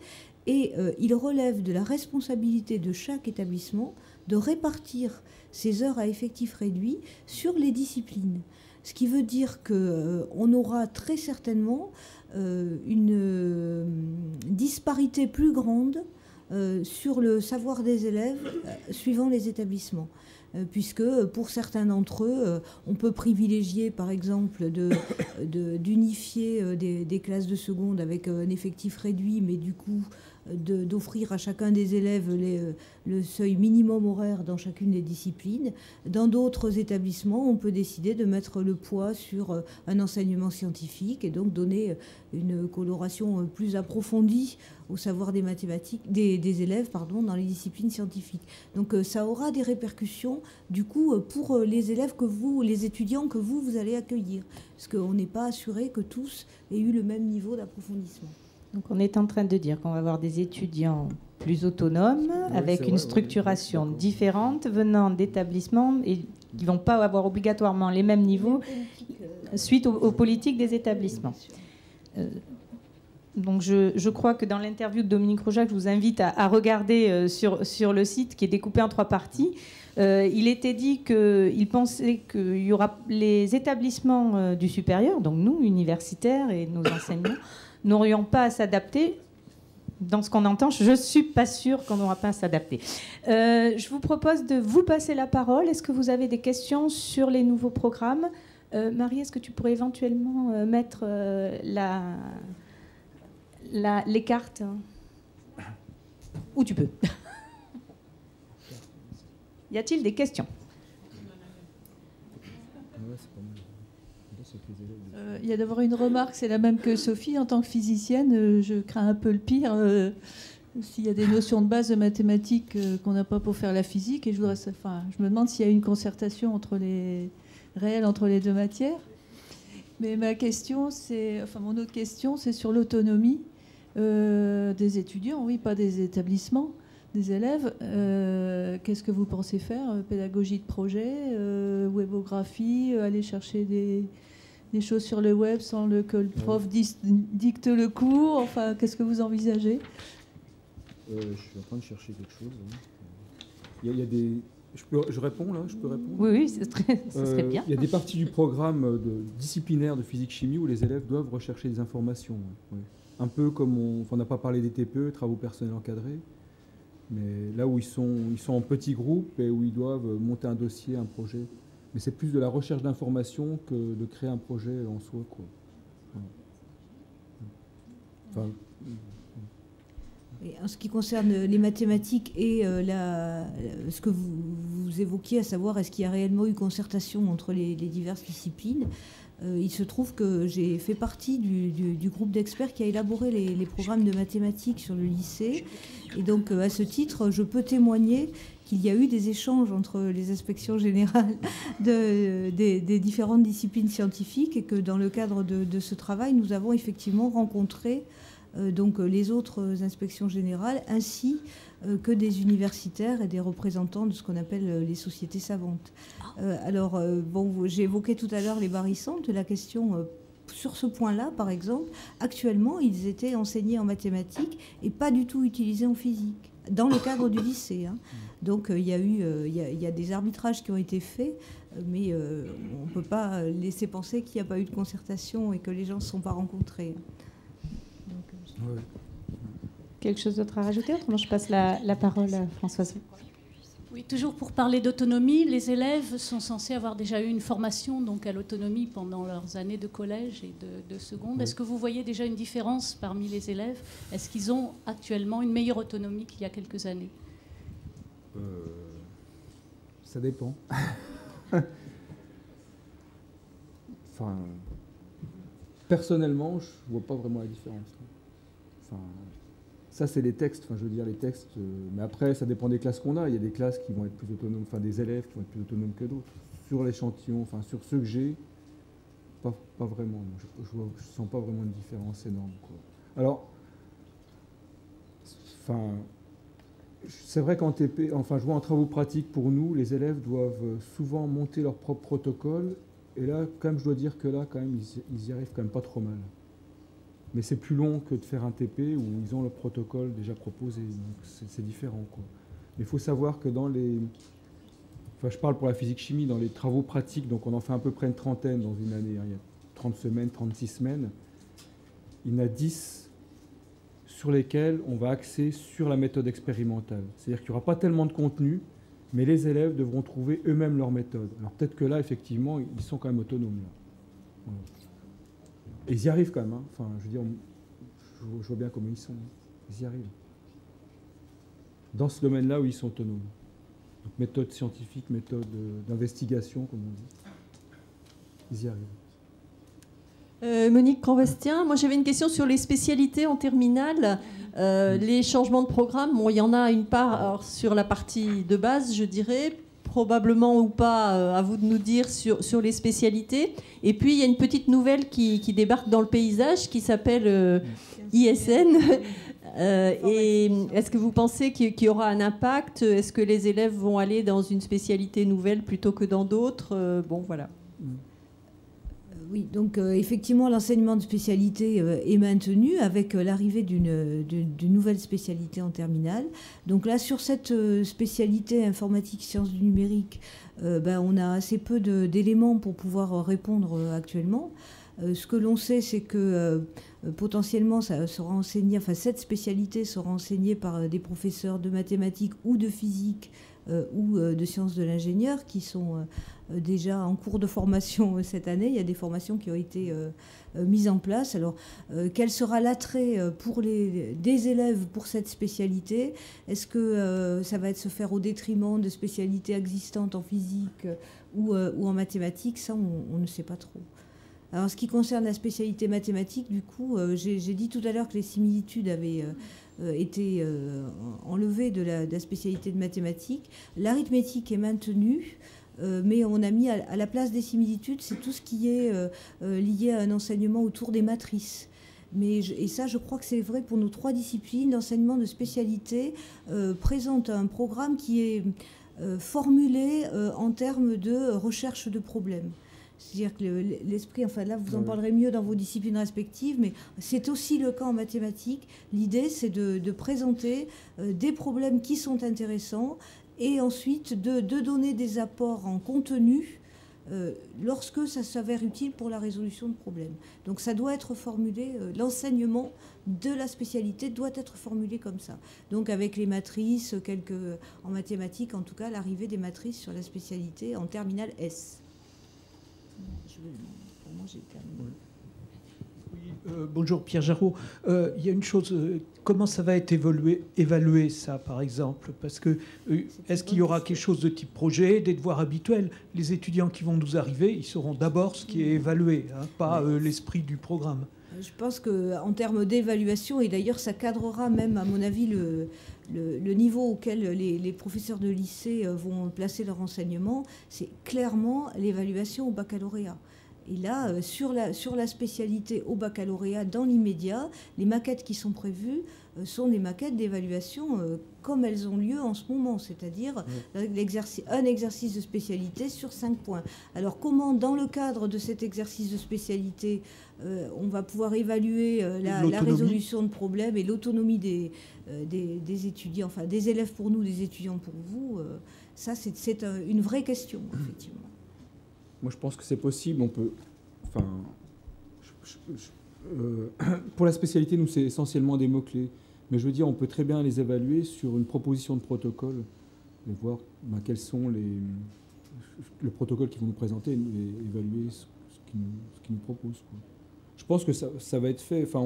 [SPEAKER 10] Et il relève de la responsabilité de chaque établissement de répartir ces heures à effectif réduit sur les disciplines. Ce qui veut dire qu'on aura très certainement une disparité plus grande sur le savoir des élèves suivant les établissements. Puisque pour certains d'entre eux, on peut privilégier par exemple d'unifier des classes de seconde avec un effectif réduit, mais du coup d'offrir à chacun des élèves le seuil minimum horaire dans chacune des disciplines. Dans d'autres établissements, on peut décider de mettre le poids sur un enseignement scientifique et donc donner une coloration plus approfondie au savoir des mathématiques, des élèves dans les disciplines scientifiques. Donc ça aura des répercussions du coup pour les élèves les étudiants que vous allez accueillir, parce qu'on n'est pas assuré que tous aient eu le même niveau d'approfondissement.
[SPEAKER 12] Donc on est en train de dire qu'on va avoir des étudiants plus autonomes, avec une structuration différente, venant d'établissements et qui ne vont pas avoir obligatoirement les mêmes niveaux suite aux politiques des établissements. Donc je crois que dans l'interview de Dominique Rojac, je vous invite à regarder sur le site qui est découpé en 3 parties. Il était dit qu'il pensait qu'il y aura les établissements du supérieur, donc nous, universitaires et nos enseignants, n'aurions pas à s'adapter. Dans ce qu'on entend, je ne suis pas sûre qu'on n'aura pas à s'adapter. Je vous propose de vous passer la parole. Est-ce que vous avez des questions sur les nouveaux programmes? Marie, est-ce que tu pourrais éventuellement mettre les cartes? Où tu peux. Y a-t-il des questions?
[SPEAKER 15] Il y a d'abord une remarque, c'est la même que Sophie. En tant que physicienne, je crains un peu le pire. S'il y a des notions de base de mathématiques qu'on n'a pas pour faire la physique, et je me demande s'il y a une concertation réelle entre les deux matières. Mais mon autre question, c'est sur l'autonomie des étudiants, oui, pas des établissements, des élèves. Qu'est-ce que vous pensez faire? Pédagogie de projet, webographie, aller chercher des choses sur le web sans que le prof dicte le cours. Enfin, qu'est-ce que vous envisagez?
[SPEAKER 14] Je suis en train de chercher quelque chose. Il y a des... Je réponds là? Je peux répondre?
[SPEAKER 12] Oui, ça serait bien.
[SPEAKER 14] Il y a des parties du programme disciplinaire de physique-chimie où les élèves doivent rechercher des informations. Oui. Un peu comme on n'a pas parlé des TPE, travaux personnels encadrés, mais là où ils sont en petits groupes et où ils doivent monter un dossier, un projet. Mais c'est plus de la recherche d'informations que de créer un projet en soi, quoi. Enfin,
[SPEAKER 10] et en ce qui concerne les mathématiques et ce que vous vous évoquiez, à savoir est-ce qu'il y a réellement eu concertation entre les diverses disciplines. Il se trouve que j'ai fait partie du groupe d'experts qui a élaboré les programmes de mathématiques sur le lycée. Et donc, à ce titre, je peux témoigner qu'il y a eu des échanges entre les inspections générales des différentes disciplines scientifiques et que dans le cadre de ce travail, nous avons effectivement rencontré donc les autres inspections générales ainsi que des universitaires et des représentants de ce qu'on appelle les sociétés savantes. Alors, bon, j'ai évoqué tout à l'heure les barycentres. La question sur ce point-là, par exemple, actuellement, ils étaient enseignés en mathématiques et pas du tout utilisés en physique, dans le cadre du lycée. Hein. Donc, il y a des arbitrages qui ont été faits, mais on ne peut pas laisser penser qu'il n'y a pas eu de concertation et que les gens ne se sont pas rencontrés. Donc,
[SPEAKER 12] quelque chose d'autre à rajouter? Autrement, je passe la parole à Françoise.
[SPEAKER 16] Oui, toujours pour parler d'autonomie, les élèves sont censés avoir déjà eu une formation donc à l'autonomie pendant leurs années de collège et de seconde. Oui. Est-ce que vous voyez déjà une différence parmi les élèves? Est-ce qu'ils ont actuellement une meilleure autonomie qu'il y a quelques années?
[SPEAKER 14] Ça dépend. Enfin, personnellement, je ne vois pas vraiment la différence. Enfin, ça, c'est les textes. Enfin, je veux dire, les textes. Mais après, ça dépend des classes qu'on a. Il y a des classes qui vont être plus autonomes, enfin, des élèves qui vont être plus autonomes que d'autres. Sur l'échantillon, enfin, sur ceux que j'ai, pas vraiment. Je ne sens pas vraiment une différence énorme, quoi. Alors, enfin, c'est vrai qu'en TP, enfin, je vois en travaux pratiques pour nous, les élèves doivent souvent monter leur propre protocole. Et là, quand même, je dois dire que là, quand même, ils y arrivent quand même pas trop mal. Mais c'est plus long que de faire un TP où ils ont le protocole déjà proposé. Donc c'est différent, quoi. Mais il faut savoir que dans les... Enfin, je parle pour la physique-chimie, dans les travaux pratiques, donc on en fait à peu près une trentaine dans une année. Hein, il y a 30 semaines, 36 semaines. Il y en a 10 sur lesquels on va axer sur la méthode expérimentale. C'est-à-dire qu'il n'y aura pas tellement de contenu, mais les élèves devront trouver eux-mêmes leur méthode. Alors peut-être que là, effectivement, ils sont quand même autonomes. Là. Voilà. Et ils y arrivent quand même. Hein. Enfin, je veux dire, je vois bien comment ils sont. Ils y arrivent. Dans ce domaine-là où ils sont autonomes. Donc, méthode scientifique, méthode d'investigation, comme on dit. Ils y arrivent.
[SPEAKER 15] Monique Cranvestien, moi j'avais une question sur les spécialités en terminale. Les changements de programme, bon, il y en a une part sur la partie de base, je dirais, probablement ou pas, à vous de nous dire sur les spécialités. Et puis il y a une petite nouvelle qui débarque dans le paysage qui s'appelle ISN. Et est-ce que vous pensez qu'il y aura un impact? Est-ce que les élèves vont aller dans une spécialité nouvelle plutôt que dans d'autres? Bon, voilà.
[SPEAKER 10] Oui, donc effectivement, l'enseignement de spécialité est maintenu avec l'arrivée d'une nouvelle spécialité en terminale. Donc là, sur cette spécialité informatique, sciences du numérique, on a assez peu d'éléments pour pouvoir répondre actuellement. Ce que l'on sait, c'est que potentiellement, ça sera enseigné, enfin, cette spécialité sera enseignée par des professeurs de mathématiques ou de physique ou de sciences de l'ingénieur qui sont déjà en cours de formation cette année. Il y a des formations qui ont été mises en place. Alors, quel sera l'attrait pour des élèves pour cette spécialité? Est-ce que ça va se faire au détriment de spécialités existantes en physique ou en mathématiques? Ça, on ne sait pas trop. Alors, en ce qui concerne la spécialité mathématique, du coup, j'ai dit tout à l'heure que les similitudes avaient été enlevées de la spécialité de mathématiques. L'arithmétique est maintenue, mais on a mis à la place des similitudes, c'est tout ce qui est lié à un enseignement autour des matrices. Et ça, je crois que c'est vrai pour nos 3 disciplines. L'enseignement de spécialité présente un programme qui est formulé en termes de recherche de problèmes. C'est-à-dire que l'esprit, enfin là, vous en parlerez mieux dans vos disciplines respectives, mais c'est aussi le cas en mathématiques. L'idée, c'est de présenter des problèmes qui sont intéressants et ensuite de donner des apports en contenu lorsque ça s'avère utile pour la résolution de problèmes. Donc ça doit être formulé, l'enseignement de la spécialité doit être formulé comme ça. Donc avec les matrices, en mathématiques, en tout cas, l'arrivée des matrices sur la spécialité en terminale S. Pour moi, j'ai terminé.
[SPEAKER 17] Bonjour Pierre Jarraud. Il y a une chose, comment ça va être évalué ça par exemple? Parce que est-ce qu'il y aura quelque chose de type projet, des devoirs habituels? Les étudiants qui vont nous arriver, ils sauront d'abord ce qui est évalué, hein, pas l'esprit du programme.
[SPEAKER 10] Je pense qu'en termes d'évaluation, et d'ailleurs ça cadrera même à mon avis le niveau auquel les professeurs de lycée vont placer leur enseignement, c'est clairement l'évaluation au baccalauréat. Et là, sur la spécialité au baccalauréat, dans l'immédiat, les maquettes qui sont prévues sont des maquettes d'évaluation comme elles ont lieu en ce moment, c'est-à-dire un exercice de spécialité sur 5 points. Alors comment, dans le cadre de cet exercice de spécialité, on va pouvoir évaluer la résolution de problèmes et l'autonomie des étudiants, enfin des élèves pour nous, des étudiants pour vous, ça c'est une vraie question, effectivement.
[SPEAKER 14] Moi, je pense que c'est possible. On peut. Enfin, pour la spécialité, nous, c'est essentiellement des mots-clés. Mais je veux dire, on peut très bien les évaluer sur une proposition de protocole et voir quels sont le protocole qu'ils vont nous présenter, et évaluer ce qu'ils nous proposent, quoi. Je pense que ça va être fait. Enfin,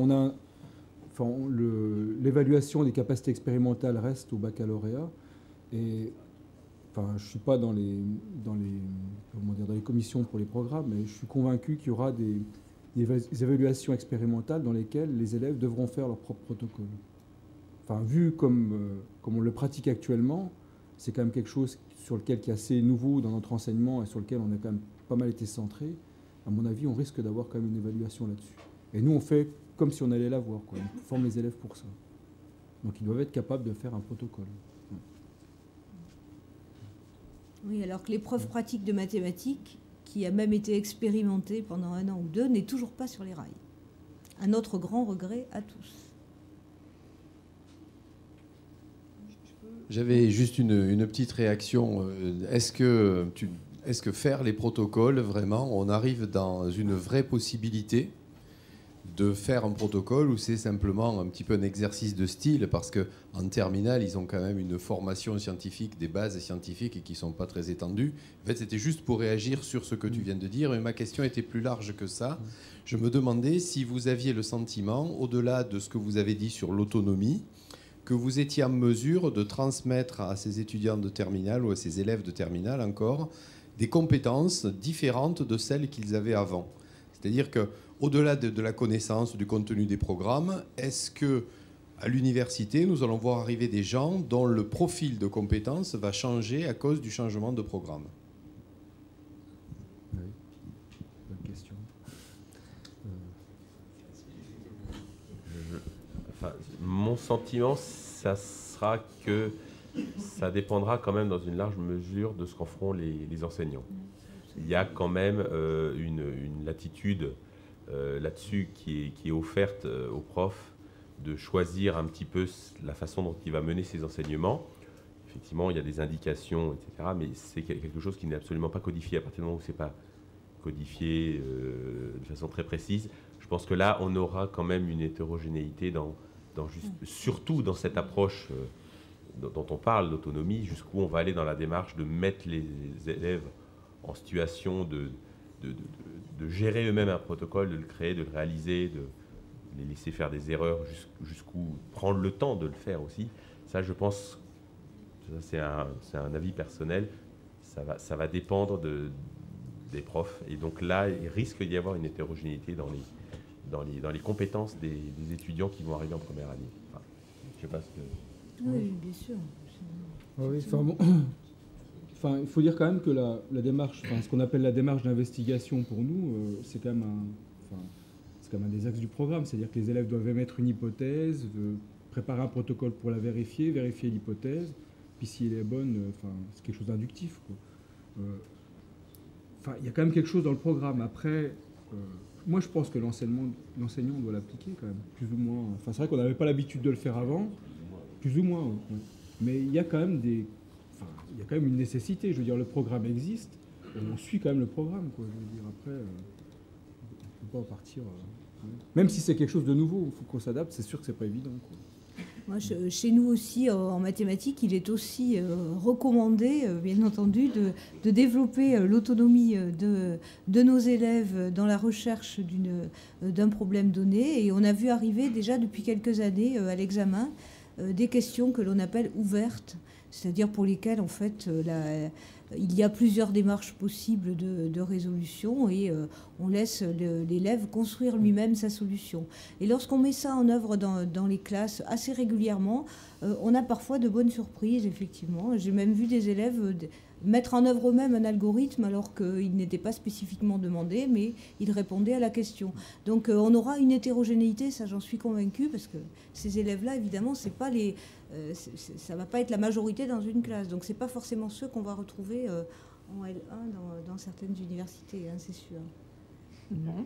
[SPEAKER 14] l'évaluation des capacités expérimentales reste au baccalauréat. Et enfin, je ne suis pas dans les commissions pour les programmes, mais je suis convaincu qu'il y aura des évaluations expérimentales dans lesquelles les élèves devront faire leur propre protocole. Enfin, vu comme on le pratique actuellement, c'est quand même quelque chose sur lequel qui est assez nouveau dans notre enseignement et sur lequel on a quand même pas mal été centré. À mon avis, on risque d'avoir quand même une évaluation là-dessus. Et nous, on fait comme si on allait l'avoir, quoi. On forme les élèves pour ça. Donc, ils doivent être capables de faire un protocole.
[SPEAKER 10] Oui, alors que l'épreuve pratique de mathématiques, qui a même été expérimentée pendant 1 an ou 2, n'est toujours pas sur les rails. Un autre grand regret à tous.
[SPEAKER 18] J'avais juste une petite réaction. Est-ce que faire les protocoles, vraiment, on arrive dans une vraie possibilité de faire un protocole ou c'est simplement un petit peu un exercice de style, parce qu'en terminale, ils ont quand même une formation scientifique, des bases scientifiques qui ne sont pas très étendues. En fait, c'était juste pour réagir sur ce que tu viens de dire, mais ma question était plus large que ça. Je me demandais si vous aviez le sentiment, au-delà de ce que vous avez dit sur l'autonomie, que vous étiez en mesure de transmettre à ces étudiants de terminale ou à ces élèves de terminale encore des compétences différentes de celles qu'ils avaient avant. C'est-à-dire que au-delà de la connaissance du contenu des programmes, est-ce que à l'université, nous allons voir arriver des gens dont le profil de compétences va changer à cause du changement de programme?
[SPEAKER 14] Oui, bonne question.
[SPEAKER 11] Mon sentiment, ça sera que ça dépendra quand même dans une large mesure de ce qu'en feront les enseignants. Il y a quand même une latitude là-dessus qui est offerte aux profs de choisir un petit peu la façon dont il va mener ses enseignements. Effectivement, il y a des indications, etc., mais c'est quelque chose qui n'est absolument pas codifié. À partir du moment où ce n'est pas codifié de façon très précise, je pense que là, on aura quand même une hétérogénéité surtout dans cette approche dont on parle, d'autonomie, jusqu'où on va aller dans la démarche de mettre les élèves en situation de gérer eux-mêmes un protocole, de le créer, de le réaliser, de les laisser faire des erreurs, jusqu'où prendre le temps de le faire aussi. Ça, je pense, c'est un avis personnel, ça va dépendre des profs. Et donc là, il risque d'y avoir une hétérogénéité dans les compétences des étudiants qui vont arriver en première année. Enfin, je sais pas ce que...
[SPEAKER 10] Oui, bien sûr.
[SPEAKER 14] Oui, enfin, il faut dire quand même que la démarche, ce qu'on appelle la démarche d'investigation pour nous, c'est quand même un des axes du programme. C'est-à-dire que les élèves doivent émettre une hypothèse, préparer un protocole pour la vérifier l'hypothèse, puis si elle est bonne, c'est quelque chose d'inductif, quoi. Il y a quand même quelque chose dans le programme. Après, moi je pense que l'enseignant doit l'appliquer quand même, plus ou moins. Enfin, c'est vrai qu'on n'avait pas l'habitude de le faire avant, plus ou moins. Ouais. Mais il y a quand même une nécessité. Je veux dire, le programme existe, on suit quand même le programme, quoi. Je veux dire, après, on ne peut pas partir. Même si c'est quelque chose de nouveau, il faut qu'on s'adapte. C'est sûr que c'est pas évident, quoi.
[SPEAKER 10] Moi, chez nous aussi, en mathématiques, il est aussi recommandé, bien entendu, de développer l'autonomie de nos élèves dans la recherche d'un problème donné. Et on a vu arriver déjà depuis quelques années à l'examen des questions que l'on appelle ouvertes, c'est-à-dire pour lesquelles, en fait, il y a plusieurs démarches possibles de résolution et on laisse l'élève construire lui-même sa solution. Et lorsqu'on met ça en œuvre dans les classes assez régulièrement, on a parfois de bonnes surprises, effectivement. J'ai même vu des élèves mettre en œuvre eux-mêmes un algorithme alors qu'il n'était pas spécifiquement demandé, mais ils répondaient à la question. Donc on aura une hétérogénéité, ça j'en suis convaincue, parce que ces élèves-là, évidemment, c'est pas ça ne va pas être la majorité dans une classe. Donc ce n'est pas forcément ceux qu'on va retrouver en L1 dans certaines universités, hein, c'est sûr.
[SPEAKER 12] Bon.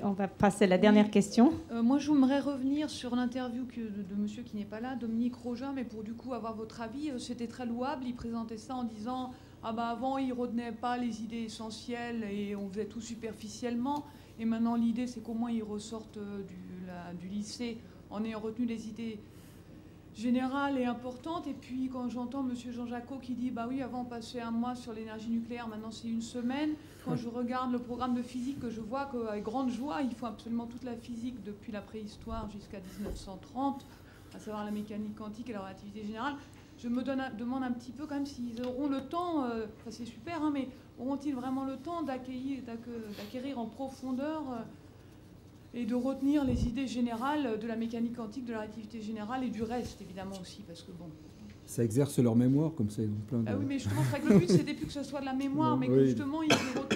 [SPEAKER 12] On va passer à la dernière question.
[SPEAKER 19] Moi, je voudrais revenir sur l'interview de monsieur qui n'est pas là, Dominique Roja, mais pour du coup avoir votre avis, c'était très louable. Il présentait ça en disant « Ah ben avant, il ne retenait pas les idées essentielles et on faisait tout superficiellement. Et maintenant, l'idée, c'est qu'au moins, ils ressortent du lycée en ayant retenu les idées générale et importante. Et puis quand j'entends M. Jean Jacot qui dit bah oui, avant on passait un mois sur l'énergie nucléaire, maintenant c'est une semaine. Quand je regarde le programme de physique, que je vois qu'avec grande joie, il faut absolument toute la physique depuis la préhistoire jusqu'à 1930, à savoir la mécanique quantique et la relativité générale. Je me demande un petit peu quand même s'ils auront le temps, enfin c'est super, hein, mais auront-ils vraiment le temps d'acquérir en profondeur et de retenir les idées générales de la mécanique quantique, de la relativité générale et du reste, évidemment, aussi, parce que bon...
[SPEAKER 14] Ça exerce leur mémoire, comme ça, ils ont plein de...
[SPEAKER 19] Ah oui, mais je pense que le but, c'était plus que ce soit de la mémoire, mais que
[SPEAKER 14] oui.
[SPEAKER 19] Justement,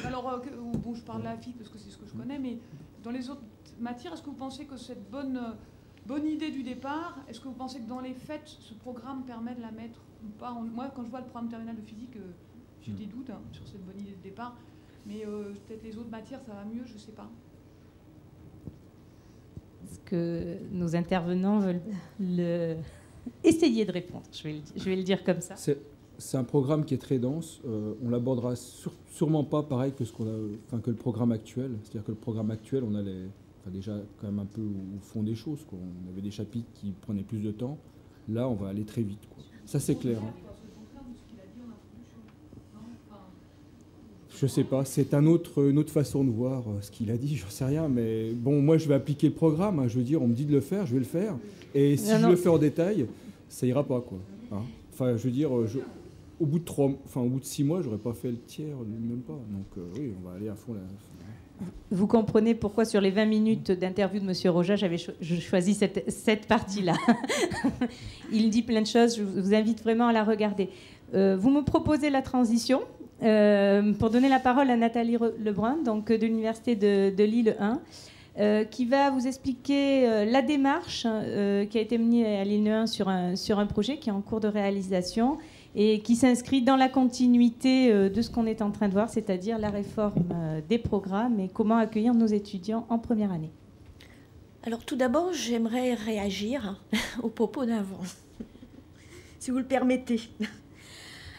[SPEAKER 19] alors, bon, je parle de la physique parce que c'est ce que je connais, mais dans les autres matières, est-ce que vous pensez que cette bonne idée du départ, est-ce que vous pensez que dans les faits, ce programme permet de la mettre ou pas Moi, quand je vois le programme terminal de physique, j'ai des doutes sur cette bonne idée de départ, mais peut-être les autres matières, ça va mieux, je ne sais pas.
[SPEAKER 12] Est-ce que nos intervenants veulent essayer de répondre? Je vais le dire comme ça.
[SPEAKER 14] C'est un programme qui est très dense. On l'abordera sûrement pas pareil que, que le programme actuel. C'est-à-dire que le programme actuel, on allait déjà quand même un peu au fond des choses, quoi. On avait des chapitres qui prenaient plus de temps. Là, on va aller très vite, quoi. Ça, c'est clair. Hein. Je sais pas, c'est une autre façon de voir ce qu'il a dit, j'en sais rien, mais bon, moi je vais appliquer le programme, hein, je veux dire, on me dit de le faire, je vais le faire, et si je le fais en détail, ça ira pas, quoi. Hein. Enfin, je veux dire, au bout de 6 mois, j'aurais pas fait le tiers, même pas, donc oui, on va aller à fond là.
[SPEAKER 12] Vous comprenez pourquoi sur les 20 minutes d'interview de M. Roja, j'avais choisi cette partie-là. Il dit plein de choses, je vous invite vraiment à la regarder. Vous me proposez la transition pour donner la parole à Nathalie Lebrun, donc de l'Université de Lille 1, qui va vous expliquer la démarche qui a été menée à Lille 1 sur un projet qui est en cours de réalisation et qui s'inscrit dans la continuité de ce qu'on est en train de voir, c'est-à-dire la réforme des programmes et comment accueillir nos étudiants en première année.
[SPEAKER 9] Alors tout d'abord, j'aimerais réagir aux propos d'avant, si vous le permettez.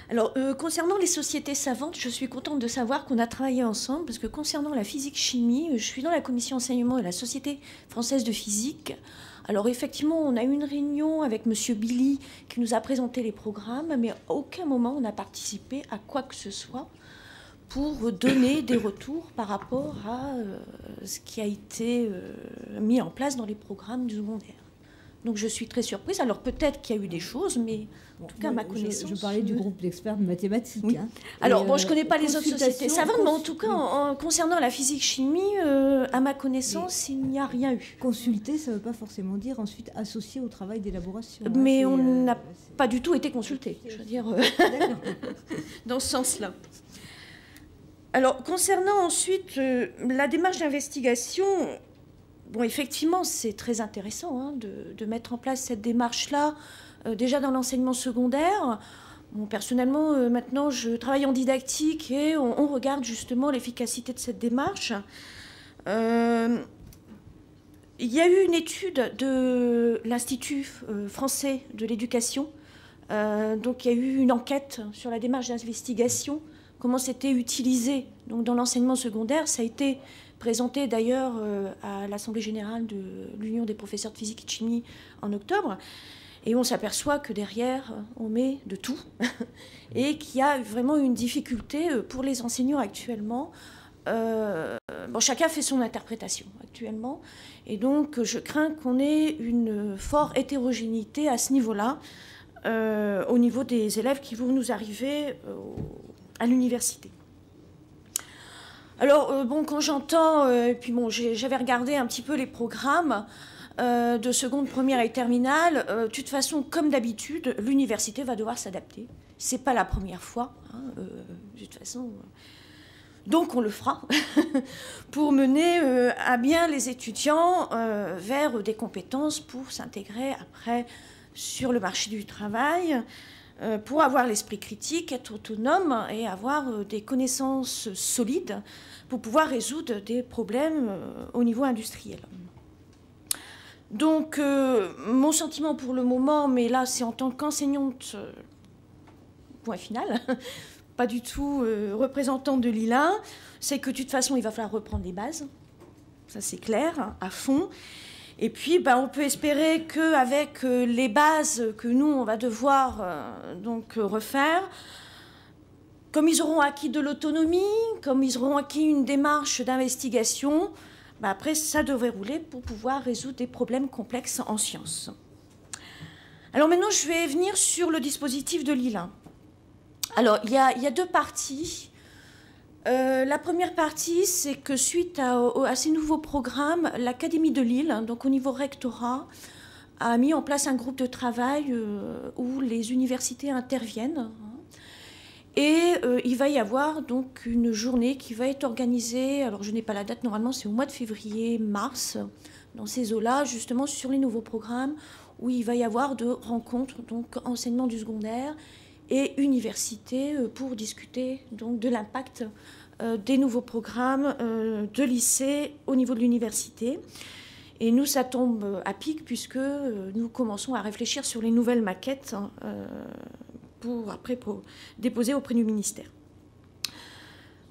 [SPEAKER 9] Alors, concernant les sociétés savantes, je suis contente de savoir qu'on a travaillé ensemble, parce que concernant la physique-chimie, je suis dans la commission enseignement de la Société française de physique. Alors, effectivement, on a eu une réunion avec M. Billy qui nous a présenté les programmes, mais à aucun moment on n'a participé à quoi que ce soit pour donner des retours par rapport à ce qui a été mis en place dans les programmes du secondaire. Donc je suis très surprise. Alors peut-être qu'il y a eu des choses, mais en tout cas, à ma connaissance...
[SPEAKER 10] Je parlais du groupe d'experts de mathématiques.
[SPEAKER 9] Oui.
[SPEAKER 10] Hein.
[SPEAKER 9] Alors, bon, je ne connais pas les autres sociétés savantes, mais en tout cas, concernant la physique-chimie, à ma connaissance, il n'y a rien eu.
[SPEAKER 10] Consulter, ça ne veut pas forcément dire ensuite associer au travail d'élaboration.
[SPEAKER 9] Mais on n'a pas du tout été consulté, je veux dire, dans ce sens-là. Alors, concernant ensuite la démarche d'investigation... Bon, effectivement, c'est très intéressant hein, de mettre en place cette démarche-là, déjà dans l'enseignement secondaire. Bon, personnellement, maintenant, je travaille en didactique et on regarde justement l'efficacité de cette démarche. Il y a eu une étude de l'Institut français de l'éducation. Donc, il y a eu une enquête sur la démarche d'investigation comment c'était utilisé donc, dans l'enseignement secondaire. Ça a été présenté d'ailleurs à l'Assemblée générale de l'Union des professeurs de physique et de chimie en octobre. Et on s'aperçoit que derrière, on met de tout et qu'il y a vraiment une difficulté pour les enseignants actuellement. Bon, chacun fait son interprétation actuellement. Et donc, je crains qu'on ait une forte hétérogénéité à ce niveau-là, au niveau des élèves qui vont nous arriver à l'université. Alors, bon, quand j'entends, puis bon, j'avais regardé un petit peu les programmes de seconde, première et terminale. De toute façon, comme d'habitude, l'université va devoir s'adapter. C'est pas la première fois, hein, de toute façon. Donc, on le fera pour mener à bien les étudiants vers des compétences pour s'intégrer après sur le marché du travail, pour avoir l'esprit critique, être autonome et avoir des connaissances solides pour pouvoir résoudre des problèmes au niveau industriel. Donc, mon sentiment pour le moment, mais là, c'est en tant qu'enseignante, point final, pas du tout représentante de l'ILA, c'est que de toute façon, il va falloir reprendre les bases. Ça, c'est clair, hein, à fond. Et puis, ben, on peut espérer qu'avec les bases que nous, on va devoir donc refaire, comme ils auront acquis de l'autonomie, comme ils auront acquis une démarche d'investigation, ben après, ça devrait rouler pour pouvoir résoudre des problèmes complexes en sciences. Alors maintenant, je vais venir sur le dispositif de l'ILA. Alors, il y a deux parties. La première partie, c'est que suite à ces nouveaux programmes, l'Académie de Lille, donc au niveau rectorat, a mis en place un groupe de travail où les universités interviennent. Et il va y avoir donc une journée qui va être organisée, alors je n'ai pas la date, normalement c'est au mois de février-mars, dans ces eaux-là, justement sur les nouveaux programmes, où il va y avoir de rencontres, donc enseignement du secondaire, et université pour discuter donc, de l'impact des nouveaux programmes de lycée au niveau de l'université. Et nous, ça tombe à pic puisque nous commençons à réfléchir sur les nouvelles maquettes pour déposer auprès du ministère.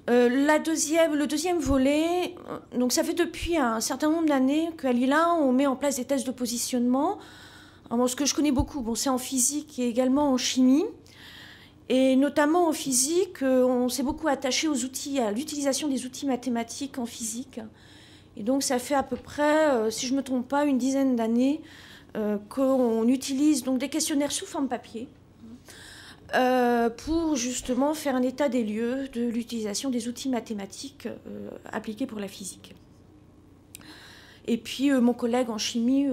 [SPEAKER 9] Le deuxième volet, donc ça fait depuis un certain nombre d'années qu'à l'ILA, on met en place des tests de positionnement. Alors, ce que je connais beaucoup, bon, c'est en physique et également en chimie. Et notamment en physique, on s'est beaucoup attaché aux outils, à l'utilisation des outils mathématiques en physique. Et donc ça fait à peu près, si je ne me trompe pas, une dizaine d'années qu'on utilise donc, des questionnaires sous forme papier pour justement faire un état des lieux de l'utilisation des outils mathématiques appliqués pour la physique. Et puis mon collègue en chimie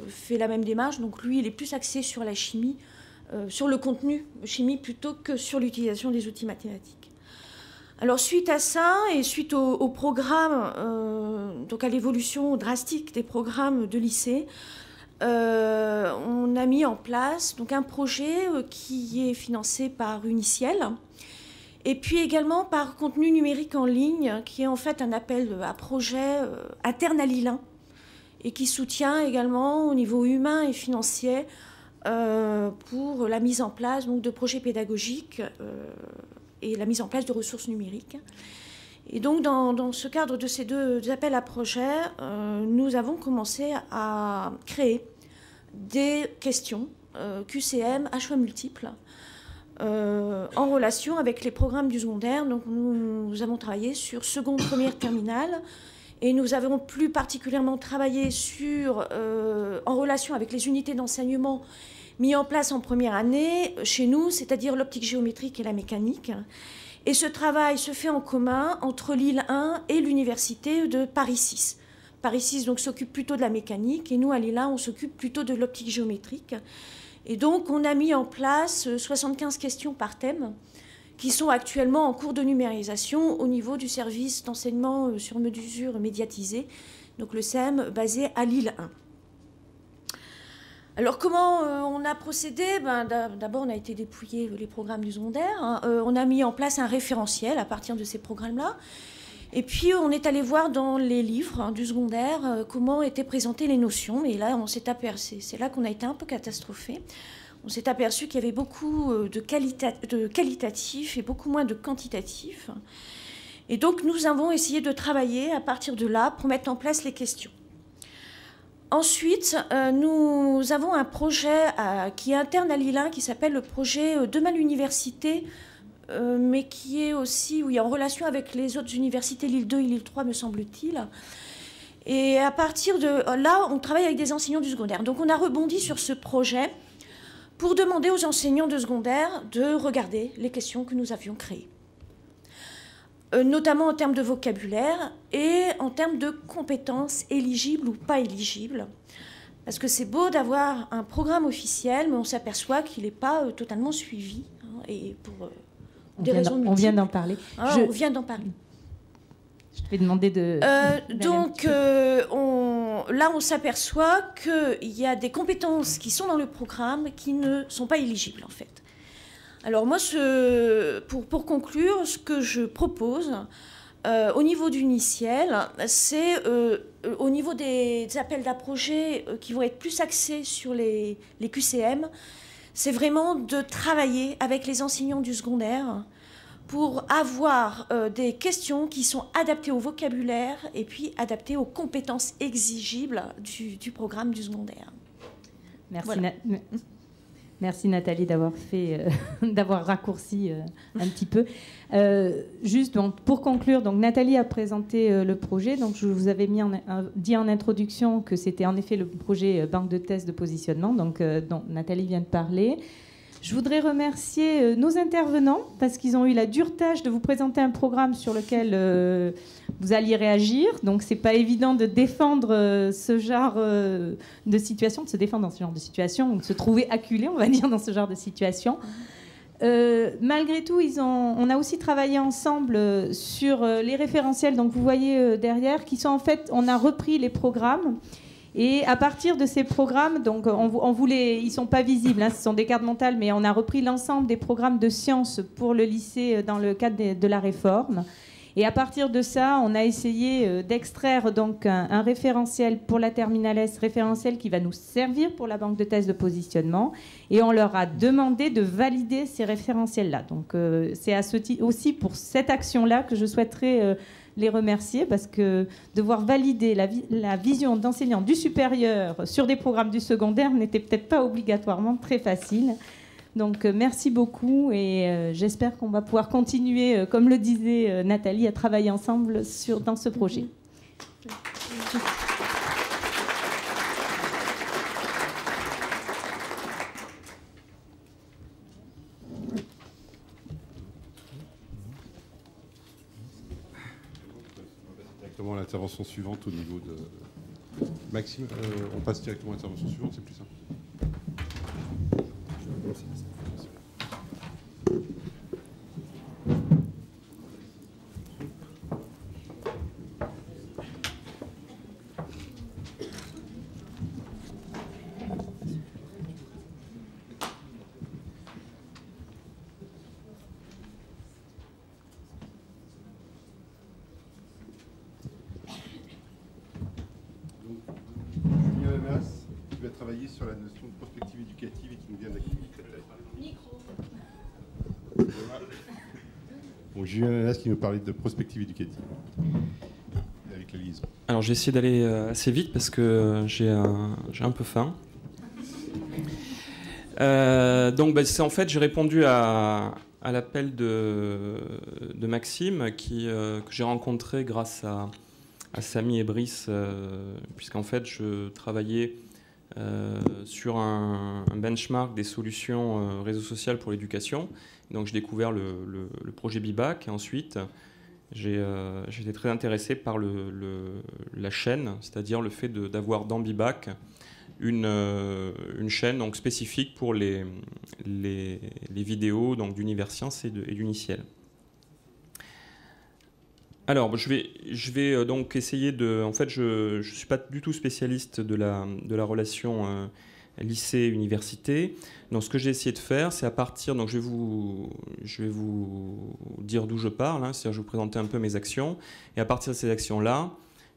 [SPEAKER 9] fait la même démarche, donc lui il est plus axé sur la chimie, sur le contenu chimie plutôt que sur l'utilisation des outils mathématiques. Alors suite à ça et suite au programme, donc à l'évolution drastique des programmes de lycée, on a mis en place donc, un projet qui est financé par Uniciel et puis également par Contenu numérique en ligne, qui est en fait un appel à projet interne à l'ILA et qui soutient également au niveau humain et financier pour la mise en place donc, de projets pédagogiques et la mise en place de ressources numériques. Et donc, dans ce cadre de ces deux appels à projets, nous avons commencé à créer des questions QCM à choix multiples en relation avec les programmes du secondaire. Donc, nous avons travaillé sur seconde, première, terminale. Et nous avons plus particulièrement travaillé en relation avec les unités d'enseignement mis en place en première année chez nous, c'est-à-dire l'optique géométrique et la mécanique. Et ce travail se fait en commun entre Lille 1 et l'université de Paris 6. Paris 6 donc, s'occupe plutôt de la mécanique et nous, à Lille 1, on s'occupe plutôt de l'optique géométrique. Et donc, on a mis en place 75 questions par thème qui sont actuellement en cours de numérisation au niveau du service d'enseignement sur mesure médiatisé, donc le SEM basé à Lille 1. Alors, comment on a procédé ? D'abord, on a été dépouiller les programmes du secondaire. On a mis en place un référentiel à partir de ces programmes-là. Et puis, on est allé voir dans les livres du secondaire comment étaient présentées les notions. Et là, on s'est aperçu, c'est là qu'on a été un peu catastrophé. On s'est aperçu qu'il y avait beaucoup de qualitatif et beaucoup moins de quantitatif. Et donc nous avons essayé de travailler à partir de là pour mettre en place les questions. Ensuite, nous avons un projet qui est interne à Lille 1 qui s'appelle le projet Demain l'université, mais qui est aussi, oui, en relation avec les autres universités, Lille 2 et Lille 3 me semble-t-il. Et à partir de là, on travaille avec des enseignants du secondaire. Donc on a rebondi sur ce projet pour demander aux enseignants de secondaire de regarder les questions que nous avions créées. Notamment en termes de vocabulaire et en termes de compétences éligibles ou pas éligibles. Parce que c'est beau d'avoir un programme officiel, mais on s'aperçoit qu'il n'est pas totalement suivi. Hein, et pour des raisons multiples.
[SPEAKER 12] On vient d'en parler.
[SPEAKER 9] On vient d'en parler.
[SPEAKER 12] Je te vais demander de...
[SPEAKER 9] donc là, on s'aperçoit qu'il y a des compétences qui sont dans le programme qui ne sont pas éligibles, en fait. Alors moi, pour conclure, ce que je propose au niveau du NICIEL, c'est au niveau des appels à projets qui vont être plus axés sur les QCM, c'est vraiment de travailler avec les enseignants du secondaire pour avoir des questions qui sont adaptées au vocabulaire et puis adaptées aux compétences exigibles du programme du secondaire.
[SPEAKER 12] Merci.
[SPEAKER 9] Voilà.
[SPEAKER 12] Merci Nathalie d'avoir raccourci un petit peu. Juste donc, pour conclure, donc, Nathalie a présenté le projet. Donc, je vous avais dit en introduction que c'était en effet le projet banque de tests de positionnement dont Nathalie vient de parler. Je voudrais remercier nos intervenants parce qu'ils ont eu la dure tâche de vous présenter un programme sur lequel vous alliez réagir. Donc, c'est pas évident de défendre ce genre de situation, de se défendre dans ce genre de situation, ou de se trouver acculé, on va dire, dans ce genre de situation. Malgré tout, on a aussi travaillé ensemble sur les référentiels. Donc, vous voyez derrière, qui sont en fait, on a repris les programmes. Et à partir de ces programmes, donc ils ne sont pas visibles, hein, ce sont des cartes mentales, mais on a repris l'ensemble des programmes de sciences pour le lycée dans le cadre de la réforme. Et à partir de ça, on a essayé d'extraire donc un référentiel pour la terminale S, référentiel qui va nous servir pour la banque de tests de positionnement. Et on leur a demandé de valider ces référentiels-là. Donc c'est aussi pour cette action-là que je souhaiterais les remercier, parce que devoir valider la vision d'enseignant du supérieur sur des programmes du secondaire n'était peut-être pas obligatoirement très facile. Donc merci beaucoup et j'espère qu'on va pouvoir continuer, comme le disait Nathalie, à travailler ensemble dans ce projet.
[SPEAKER 6] Directement à l'intervention suivante au niveau de Maxime. On passe directement à l'intervention suivante, c'est plus simple. Travailler sur la notion de prospective éducative et qui nous vient d'activité créative. Bon, Julien Lanas qui nous parlait de prospective éducative avec la liaison.
[SPEAKER 20] Alors j'ai essayé d'aller assez vite parce que j'ai un peu faim. Donc en fait j'ai répondu à l'appel de Maxime que j'ai rencontré grâce à Samy et Brice, puisqu'en fait je travaillais sur un benchmark des solutions réseau social pour l'éducation. Donc j'ai découvert le projet Bibac et ensuite j'étais très intéressé par la chaîne, c'est-à-dire le fait d'avoir dans Bibac une chaîne donc spécifique pour les vidéos donc d'Universcience et d'Uniciel. Alors, je vais donc essayer de... En fait, je ne suis pas du tout spécialiste de la relation lycée-université. Donc, ce que j'ai essayé de faire, c'est à partir... Donc, je vais vous dire d'où je parle, hein, c'est-à-dire je vais vous présenter un peu mes actions. Et à partir de ces actions-là,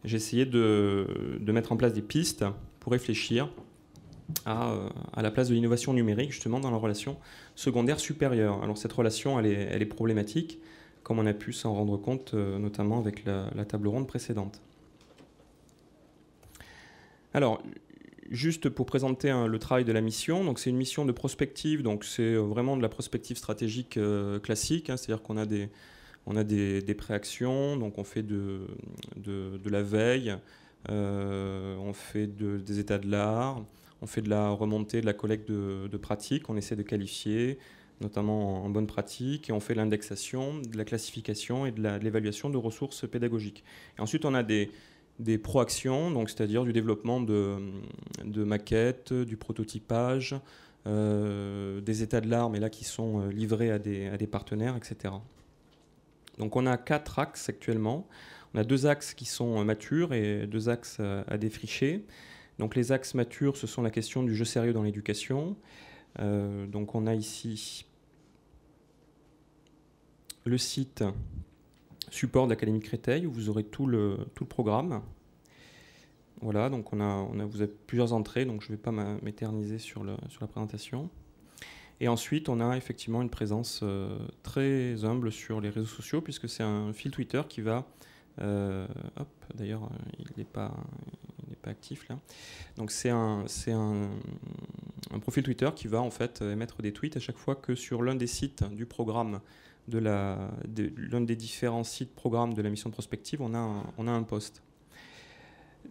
[SPEAKER 20] j'ai essayé de mettre en place des pistes pour réfléchir à la place de l'innovation numérique, justement, dans la relation secondaire-supérieure. Alors cette relation, elle est problématique, comme on a pu s'en rendre compte, notamment avec la table ronde précédente. Alors, juste pour présenter le travail de la mission, donc c'est une mission de prospective, donc c'est vraiment de la prospective stratégique classique, hein, c'est-à-dire qu'on a des préactions, donc on fait de la veille, on fait des états de l'art, on fait de la remontée, de la collecte de pratiques, on essaie de qualifier, notamment en bonne pratique, et on fait l'indexation, de la classification et de l'évaluation de ressources pédagogiques. Et ensuite, on a des proactions, donc c'est-à-dire du développement de maquettes, du prototypage, des états de l'art, mais là qui sont livrés à des partenaires, etc. Donc on a 4 axes actuellement. On a 2 axes qui sont matures et 2 axes à défricher. Donc les axes matures, ce sont la question du jeu sérieux dans l'éducation. Donc on a ici le site support de l'Académie Créteil, où vous aurez tout le programme. Voilà, donc vous avez plusieurs entrées, donc je ne vais pas m'éterniser sur la présentation. Et ensuite, on a effectivement une présence très humble sur les réseaux sociaux, puisque c'est un fil Twitter qui va... d'ailleurs, il n'est pas actif là. Donc c'est un profil Twitter qui va en fait émettre des tweets à chaque fois que sur l'un des sites du programme l'un des différents sites programmes de la mission de prospective, on a un post.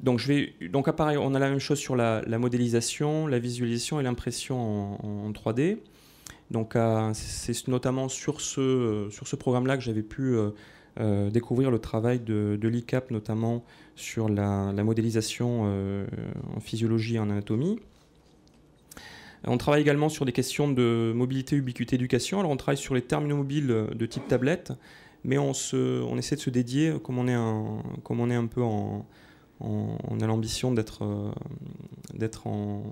[SPEAKER 20] Donc pareil, on a la même chose sur la modélisation, la visualisation et l'impression en 3D. Donc c'est notamment sur ce programme-là que j'avais pu découvrir le travail de l'ICAP, notamment sur la modélisation en physiologie et en anatomie. On travaille également sur des questions de mobilité, ubiquité, éducation. Alors on travaille sur les terminaux mobiles de type tablette, mais on essaie de se dédier, comme on est un peu on a l'ambition d'être en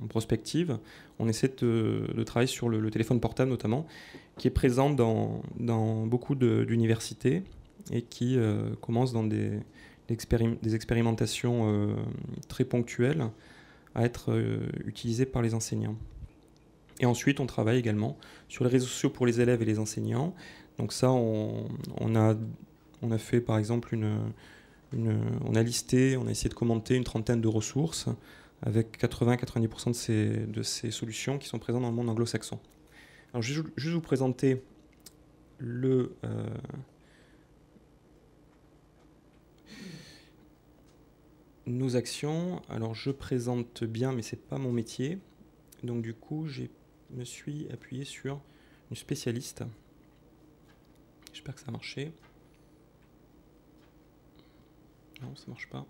[SPEAKER 20] prospective, on essaie de travailler sur le téléphone portable notamment, qui est présent dans beaucoup d'universités et qui commence dans des expérimentations très ponctuelles à être utilisées par les enseignants. Et ensuite, on travaille également sur les réseaux sociaux pour les élèves et les enseignants. Donc ça, on a fait par exemple on a listé, on a essayé de commenter une trentaine de ressources avec 80-90% de ces solutions qui sont présentes dans le monde anglo-saxon. Alors je vais juste vous présenter nos actions. Alors je présente bien, mais c'est pas mon métier. Donc du coup, je me suis appuyé sur une spécialiste. J'espère que ça a marché. Non, ça marche pas.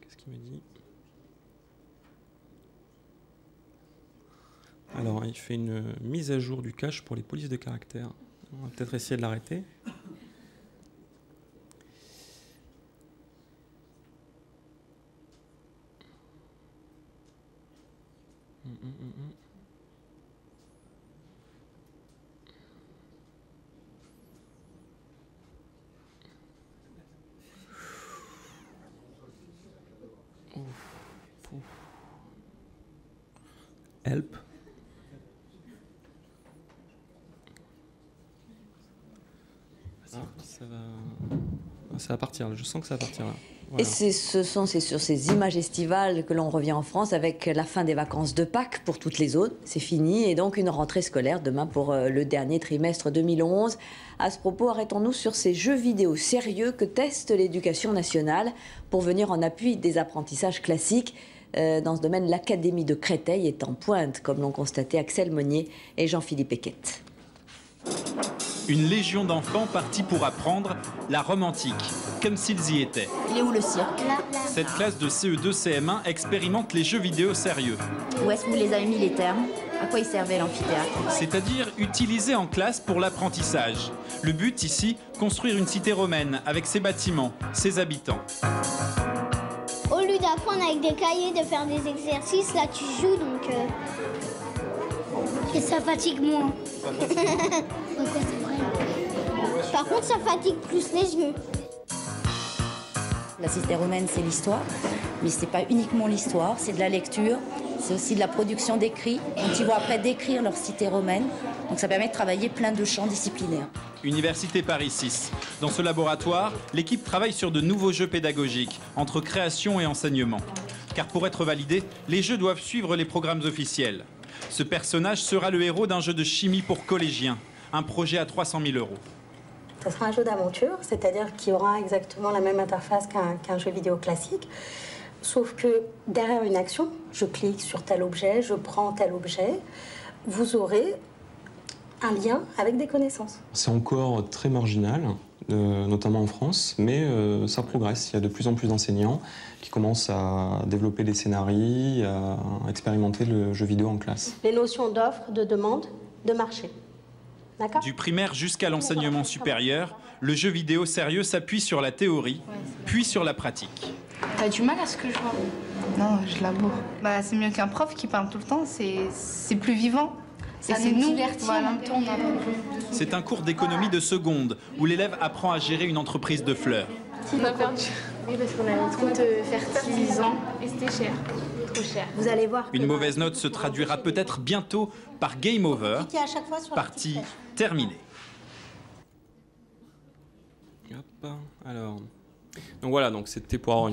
[SPEAKER 20] Qu'est-ce qu'il me dit? Alors, il fait une mise à jour du cache pour les polices de caractère. On va peut-être essayer de l'arrêter. Help. Ça va partir, je sens que ça va partir là. Voilà.
[SPEAKER 21] Et ce sont sur ces images estivales que l'on revient en France avec la fin des vacances de Pâques pour toutes les autres. C'est fini et donc une rentrée scolaire demain pour le dernier trimestre 2011. À ce propos, arrêtons-nous sur ces jeux vidéo sérieux que teste l'éducation nationale pour venir en appui des apprentissages classiques. Dans ce domaine, l'Académie de Créteil est en pointe, comme l'ont constaté Axel Monnier et Jean-Philippe Eckett.
[SPEAKER 22] Une légion d'enfants partis pour apprendre la Rome antique, comme s'ils y étaient.
[SPEAKER 23] Il est où le cirque?
[SPEAKER 22] Cette classe de CE2 CM1 expérimente les jeux vidéo sérieux.
[SPEAKER 23] Où est-ce que vous les avez mis les termes? À quoi il servait l'amphithéâtre?
[SPEAKER 22] C'est-à-dire utilisés en classe pour l'apprentissage. Le but ici, construire une cité romaine avec ses bâtiments, ses habitants.
[SPEAKER 24] Au lieu d'apprendre avec des cahiers, de faire des exercices, là tu joues donc... Et ça fatigue moins. Par contre, ça fatigue plus les yeux.
[SPEAKER 21] La cité romaine, c'est l'histoire.
[SPEAKER 23] Mais ce n'est pas uniquement l'histoire, c'est de la lecture, c'est aussi de la production d'écrits. Donc ils vont après décrire leur cité romaine. Donc ça permet de travailler plein de champs disciplinaires.
[SPEAKER 22] Université Paris 6. Dans ce laboratoire, l'équipe travaille sur de nouveaux jeux pédagogiques, entre création et enseignement. Car pour être validés, les jeux doivent suivre les programmes officiels. Ce personnage sera le héros d'un jeu de chimie pour collégiens, un projet à 300 000 €.
[SPEAKER 3] Ce sera un jeu d'aventure, c'est-à-dire qu'il aura exactement la même interface qu'un jeu vidéo classique, sauf que derrière une action, je clique sur tel objet, je prends tel objet, vous aurez un lien avec des connaissances.
[SPEAKER 20] C'est encore très marginal, notamment en France, mais ça progresse. Il y a de plus en plus d'enseignants qui commencent à développer des scénarios, à expérimenter le jeu vidéo en classe.
[SPEAKER 3] Les notions d'offre, de demande, de marché. D'accord ?
[SPEAKER 22] Du primaire jusqu'à l'enseignement supérieur, le jeu vidéo sérieux s'appuie sur la théorie, puis sur la pratique.
[SPEAKER 4] T'as du mal à ce que je vois? Non, je laboure. Bah, c'est mieux qu'un prof qui parle tout le temps, c'est plus vivant. Et c'est nous, voilà.
[SPEAKER 22] C'est un cours d'économie de seconde où l'élève apprend à gérer une entreprise de fleurs.
[SPEAKER 4] On a perdu. Oui, parce qu'on avait trop de fertilisants et c'était cher. Trop cher.
[SPEAKER 3] Vous allez voir.
[SPEAKER 22] Une mauvaise note se traduira peut-être bientôt par game over, partie terminée.
[SPEAKER 20] Hop, alors. Donc voilà, donc c'était pour avoir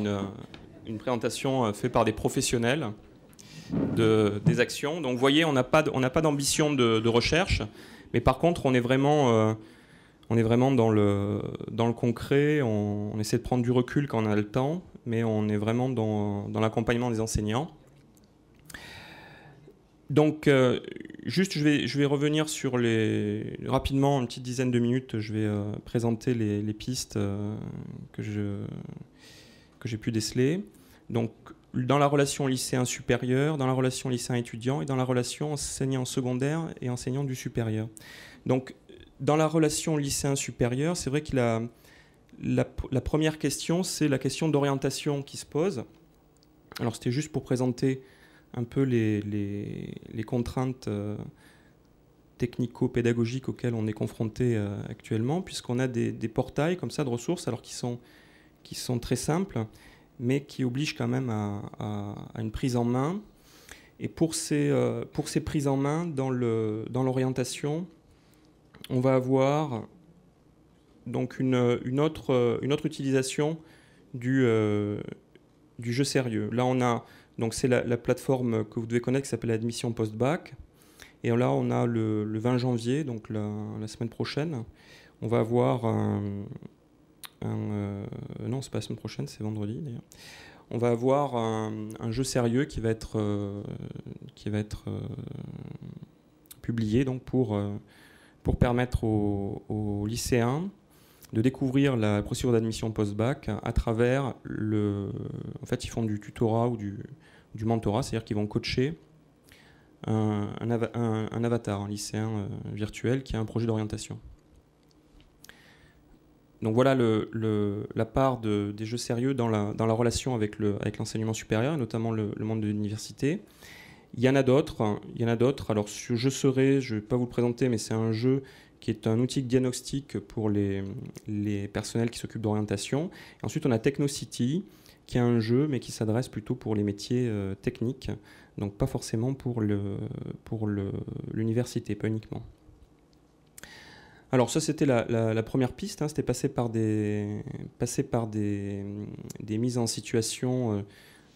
[SPEAKER 20] une présentation faite par des professionnels des actions. Donc vous voyez, on n'a pas d'ambition de recherche, mais par contre on est vraiment dans le concret, on essaie de prendre du recul quand on a le temps, mais on est vraiment dans l'accompagnement des enseignants. Donc juste je vais revenir sur rapidement, une petite dizaine de minutes, je vais présenter les pistes que j'ai pu déceler. Donc dans la relation lycéen-supérieur, dans la relation lycéen-étudiant et dans la relation enseignant secondaire et enseignant du supérieur. Donc, dans la relation lycéen-supérieur, c'est vrai que la première question, c'est la question d'orientation qui se pose. Alors, c'était juste pour présenter un peu les contraintes technico-pédagogiques auxquelles on est confronté actuellement, puisqu'on a des portails comme ça de ressources, alors qui sont très simples, mais qui oblige quand même à une prise en main. Et pour ces prises en main, dans l'orientation, on va avoir donc une autre utilisation du jeu sérieux. Là, on a, donc c'est la plateforme que vous devez connaître qui s'appelle Admission Post-Bac. Et là, on a le 20 janvier, donc la semaine prochaine, on va avoir non, c'est pas la semaine prochaine, c'est vendredi d'ailleurs. On va avoir un jeu sérieux qui va être publié donc pour permettre aux lycéens de découvrir la procédure d'admission post-bac à travers en fait, ils font du tutorat ou du mentorat, c'est-à-dire qu'ils vont coacher un avatar, un lycéen virtuel qui a un projet d'orientation. Donc voilà la part des jeux sérieux dans la relation avec l'enseignement supérieur, et notamment le monde de l'université. Il y en a d'autres. Alors ce jeu serait, je ne vais pas vous le présenter, mais c'est un jeu qui est un outil de diagnostic pour les personnels qui s'occupent d'orientation. Et ensuite on a Technocity, qui est un jeu, mais qui s'adresse plutôt pour les métiers techniques, donc pas forcément pour l'université, pas uniquement. Alors ça, c'était la première piste, hein, c'était passer par des mises en situation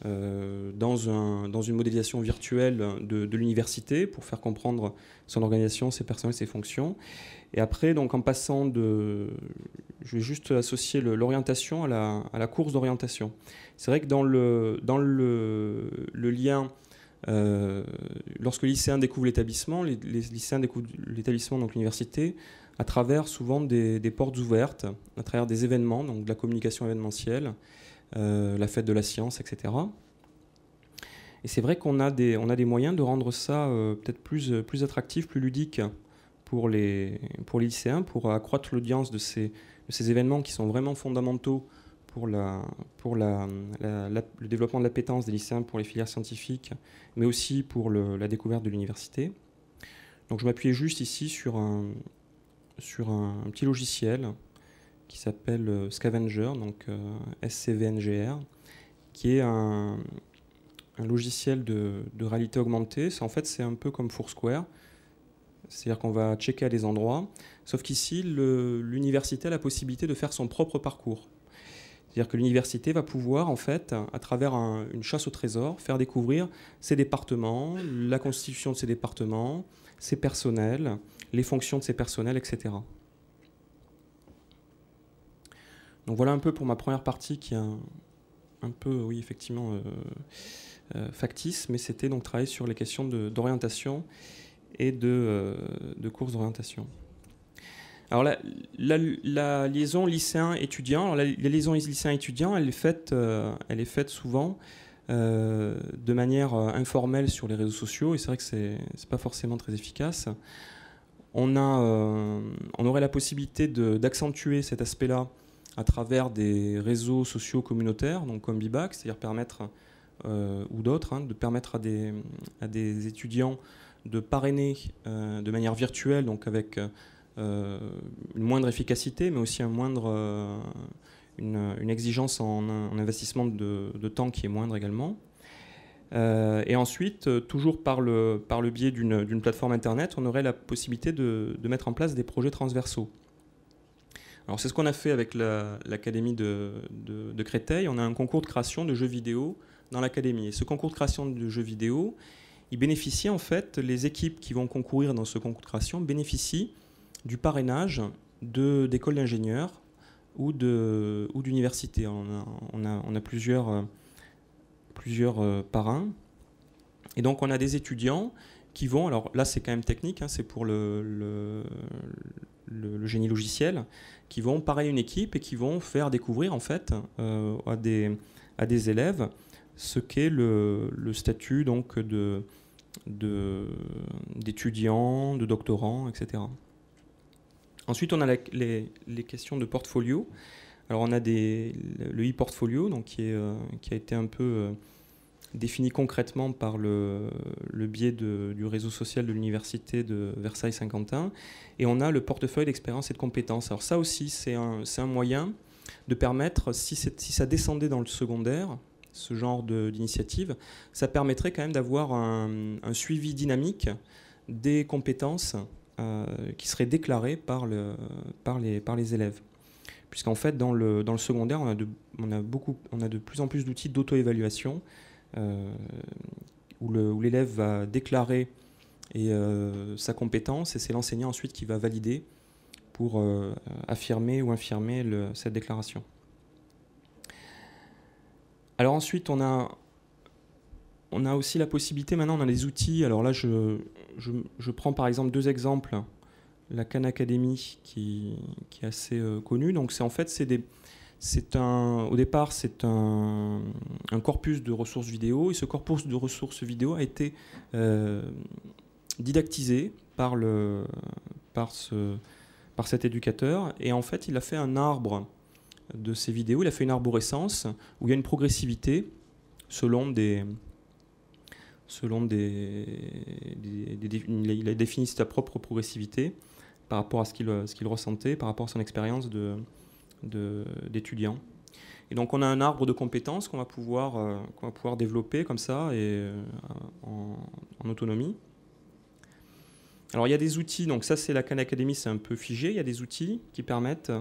[SPEAKER 20] dans une modélisation virtuelle de l'université pour faire comprendre son organisation, ses personnels, ses fonctions. Et après, donc, en passant je vais juste associer l'orientation à la course d'orientation. C'est vrai que dans le lien, lorsque les lycéens découvrent l'établissement, les lycéens découvrent l'établissement, donc l'université, à travers souvent des portes ouvertes, à travers des événements, donc de la communication événementielle, la fête de la science, etc. Et c'est vrai qu'on a des moyens de rendre ça peut-être plus attractif, plus ludique pour les lycéens, pour accroître l'audience de ces événements qui sont vraiment fondamentaux pour le développement de l'appétence des lycéens pour les filières scientifiques, mais aussi pour la découverte de l'université. Donc je m'appuyais juste ici sur un petit logiciel qui s'appelle Scavenger, donc SCVNGR, qui est un logiciel de réalité augmentée. En fait, c'est un peu comme Foursquare. C'est-à-dire qu'on va checker à des endroits, sauf qu'ici, l'université a la possibilité de faire son propre parcours. C'est-à-dire que l'université va pouvoir, en fait, à travers une chasse au trésor, faire découvrir ses départements, la constitution de ses départements, ses personnels, les fonctions de ses personnels, etc. Donc voilà un peu pour ma première partie qui est un peu, oui, effectivement, factice, mais c'était donc travailler sur les questions d'orientation et de courses d'orientation. Alors la liaison lycéen-étudiant, la liaison lycéen-étudiant, elle est faite souvent de manière informelle sur les réseaux sociaux, et c'est vrai que c'est pas forcément très efficace. On aurait la possibilité d'accentuer cet aspect-là à travers des réseaux sociaux communautaires, donc comme Bibac, c'est-à-dire permettre, ou d'autres, de permettre à des étudiants de parrainer de manière virtuelle, donc avec une moindre efficacité, mais aussi une exigence en investissement de temps qui est moindre également. Et ensuite, toujours par le biais d'une plateforme Internet, on aurait la possibilité de mettre en place des projets transversaux. Alors c'est ce qu'on a fait avec l'Académie de Créteil. On a un concours de création de jeux vidéo dans l'Académie. Et ce concours de création de jeux vidéo, il bénéficie en fait, les équipes qui vont concourir dans ce concours de création bénéficient du parrainage d'écoles d'ingénieurs ou d'universités. On a plusieurs parrains. Et donc on a des étudiants qui vont, alors là c'est quand même technique, c'est pour le génie logiciel, qui vont parrainer une équipe et qui vont faire découvrir en fait à des élèves ce qu'est le statut donc d'étudiants, de doctorants, etc. Ensuite, on a les questions de portfolio. Alors, on a le e-portfolio, donc qui a été un peu défini concrètement par le biais du réseau social de l'université de Versailles-Saint-Quentin. Et on a le portefeuille d'expérience et de compétences. Alors ça aussi, c'est un moyen de permettre, si ça descendait dans le secondaire, ce genre d'initiative, ça permettrait quand même d'avoir un suivi dynamique des compétences qui seraient déclarées par les élèves. Puisqu'en fait, dans le secondaire, on a de plus en plus d'outils d'auto-évaluation où l'élève va déclarer sa compétence et c'est l'enseignant ensuite qui va valider pour affirmer ou infirmer cette déclaration. Alors ensuite, on a aussi la possibilité, maintenant on a des outils, alors là je prends par exemple deux exemples, la Khan Academy qui est assez connue, donc au départ c'est un corpus de ressources vidéo, et ce corpus de ressources vidéo a été didactisé par cet éducateur, et en fait il a fait un arbre de ces vidéos, il a fait une arborescence où il y a une progressivité selon il a défini sa propre progressivité par rapport à ce qu'il ressentait, par rapport à son expérience d'étudiant. Et donc on a un arbre de compétences qu'on va pouvoir développer comme ça et en autonomie. Alors il y a des outils, donc ça c'est la Khan Academy, c'est un peu figé, il y a des outils qui permettent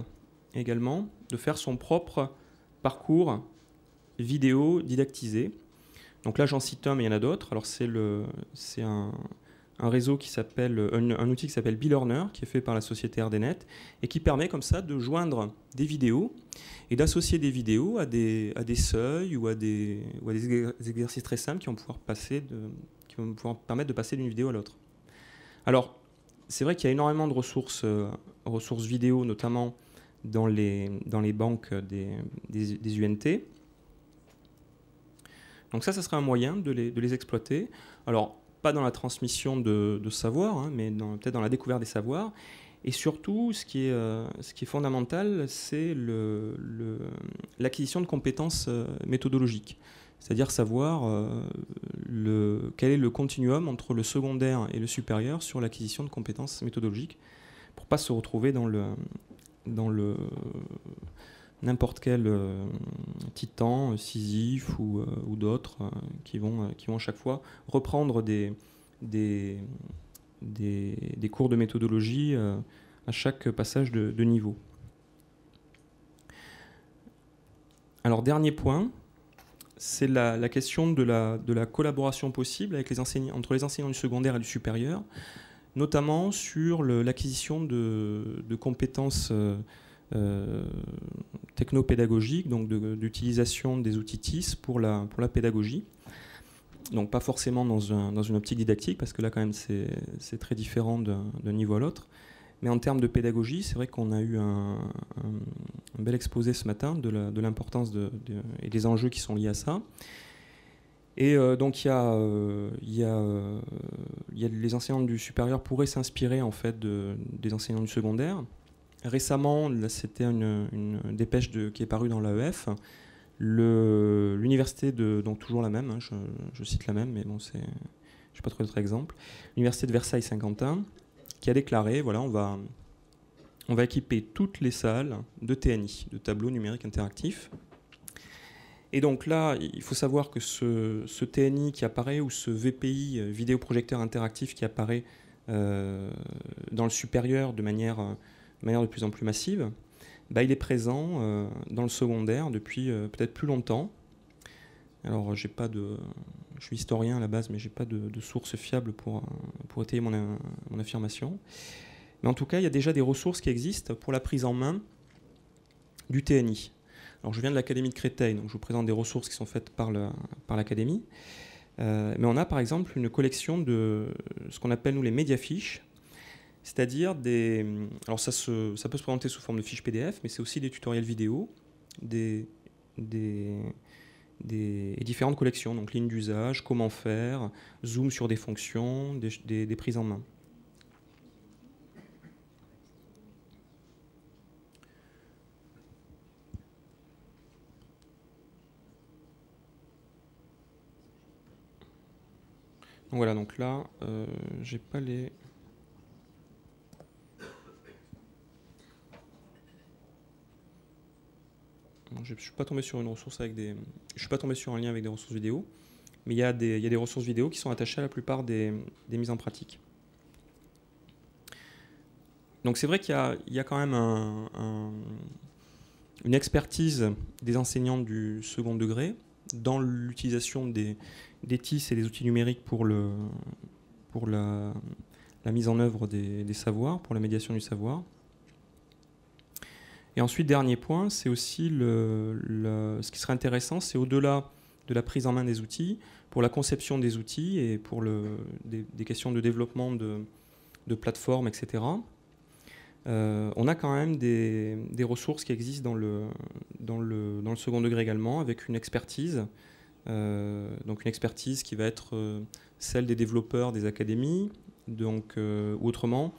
[SPEAKER 20] également de faire son propre parcours vidéo didactisé. Donc là j'en cite un, mais il y en a d'autres. Alors c'est un réseau qui s'appelle, un outil qui s'appelle BeLearner, qui est fait par la société RDNet, et qui permet comme ça de joindre des vidéos et d'associer des vidéos à des seuils ou à des exercices très simples qui vont pouvoir permettre de passer d'une vidéo à l'autre. Alors c'est vrai qu'il y a énormément de ressources vidéo, notamment dans les banques des UNT. Donc ça serait un moyen de les exploiter. Alors, pas dans la transmission de savoir, mais peut-être dans la découverte des savoirs. Et surtout, ce qui est fondamental, c'est l'acquisition de compétences méthodologiques. C'est-à-dire savoir quel est le continuum entre le secondaire et le supérieur sur l'acquisition de compétences méthodologiques, pour ne pas se retrouver dans n'importe quel Titan, Sisyphe ou d'autres qui vont à chaque fois reprendre des cours de méthodologie à chaque passage de niveau. Alors, dernier point, c'est la question de la collaboration possible avec entre les enseignants du secondaire et du supérieur, notamment sur l'acquisition de compétences technopédagogiques, donc d'utilisation des outils TIS pour la pédagogie. Donc pas forcément dans une optique didactique, parce que là quand même c'est très différent d'un niveau à l'autre. Mais en termes de pédagogie, c'est vrai qu'on a eu un bel exposé ce matin de l'importance et des enjeux qui sont liés à ça. Et donc il y a les enseignants du supérieur pourraient s'inspirer en fait des enseignants du secondaire. Récemment, c'était une dépêche qui est parue dans l'AEF. L'université donc toujours la même, hein, je cite la même, mais bon, je n'ai pas trouvé d'autres exemples. L'université de Versailles-Saint-Quentin, qui a déclaré, voilà, on va équiper toutes les salles de TNI, de tableaux numériques interactifs. Et donc là, il faut savoir que ce TNI qui apparaît, ou ce VPI, vidéoprojecteur interactif, qui apparaît dans le supérieur de manière de plus en plus massive, bah, il est présent dans le secondaire depuis peut-être plus longtemps. Alors, je suis historien à la base, mais je n'ai pas de source fiable pour étayer mon affirmation. Mais en tout cas, il y a déjà des ressources qui existent pour la prise en main du TNI. Alors, je viens de l'Académie de Créteil, donc je vous présente des ressources qui sont faites par l'Académie. Mais on a par exemple une collection de ce qu'on appelle nous les médiafiches, c'est-à-dire alors ça peut se présenter sous forme de fiches PDF, mais c'est aussi des tutoriels vidéo, et différentes collections, donc lignes d'usage, comment faire, zoom sur des fonctions, des prises en main. Donc voilà, donc là, j'ai pas les... Je ne suis pas tombé sur une ressource je suis pas tombé sur un lien avec des ressources vidéo, mais il y a des ressources vidéo qui sont attachées à la plupart des mises en pratique. Donc c'est vrai qu'il y a quand même une expertise des enseignants du second degré dans l'utilisation des TIS et des outils numériques pour la mise en œuvre des savoirs, pour la médiation du savoir. Et ensuite, dernier point, c'est aussi ce qui serait intéressant, c'est au-delà de la prise en main des outils, pour la conception des outils et pour des questions de développement de plateformes, etc. On a quand même des ressources qui existent dans le second degré également, avec une expertise. Donc une expertise qui va être celle des développeurs des académies, donc, ou autrement,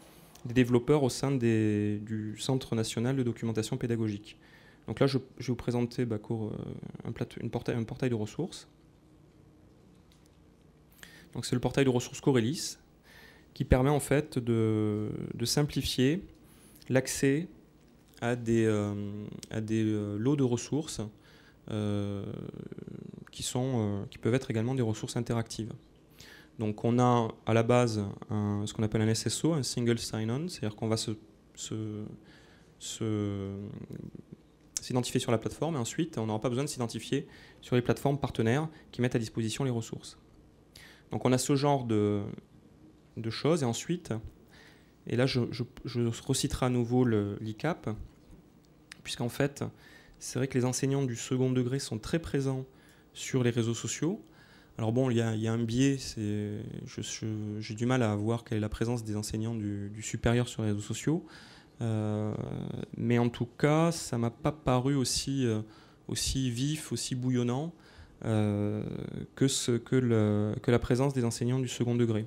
[SPEAKER 20] des développeurs au sein du Centre national de documentation pédagogique. Donc là, je vais vous présenter un portail de ressources. Donc c'est le portail de ressources Corelis, qui permet en fait de simplifier l'accès à des lots de ressources qui peuvent être également des ressources interactives. Donc on a à la base ce qu'on appelle un SSO, un Single Sign-On, c'est-à-dire qu'on va s'identifier sur la plateforme et ensuite on n'aura pas besoin de s'identifier sur les plateformes partenaires qui mettent à disposition les ressources. Donc on a ce genre de choses et ensuite, et là je reciterai à nouveau l'ICAP, puisqu'en fait c'est vrai que les enseignants du second degré sont très présents sur les réseaux sociaux. Alors bon, il y a un biais, j'ai du mal à voir quelle est la présence des enseignants du supérieur sur les réseaux sociaux, mais en tout cas, ça ne m'a pas paru aussi vif, aussi bouillonnant que la présence des enseignants du second degré.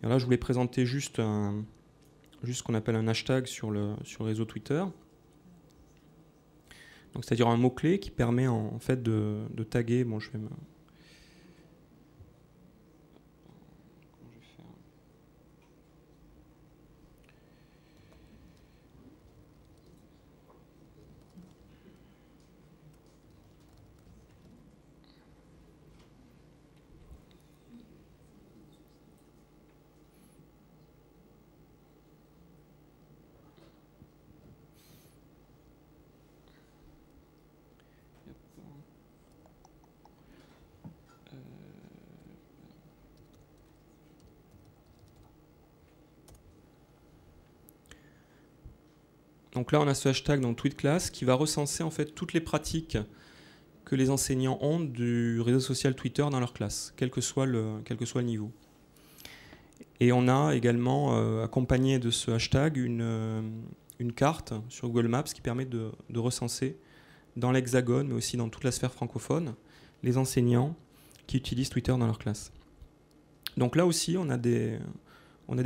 [SPEAKER 20] Et là, je voulais présenter juste ce qu'on appelle un hashtag sur le réseau Twitter. Donc, c'est-à-dire un mot-clé qui permet en fait de taguer. Bon, je vais Donc là, on a ce hashtag dans TweetClass qui va recenser en fait toutes les pratiques que les enseignants ont du réseau social Twitter dans leur classe, quel que soit le niveau. Et on a également accompagné de ce hashtag une carte sur Google Maps qui permet de recenser dans l'Hexagone, mais aussi dans toute la sphère francophone, les enseignants qui utilisent Twitter dans leur classe. Donc là aussi, on a des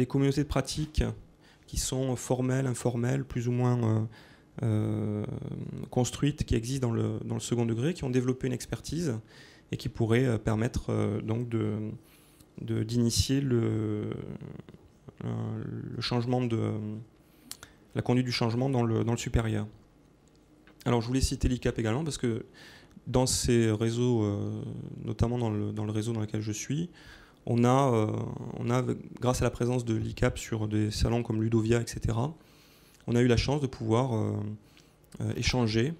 [SPEAKER 20] communautés de pratiques qui sont formelles, informelles, plus ou moins construites, qui existent dans le second degré, qui ont développé une expertise et qui pourraient permettre donc d'initier le changement la conduite du changement dans le supérieur. Alors je voulais citer l'ICAP également parce que dans ces réseaux, notamment dans le réseau dans lequel je suis, on a, grâce à la présence de l'ICAP sur des salons comme Ludovia, etc., on a eu la chance de pouvoir échanger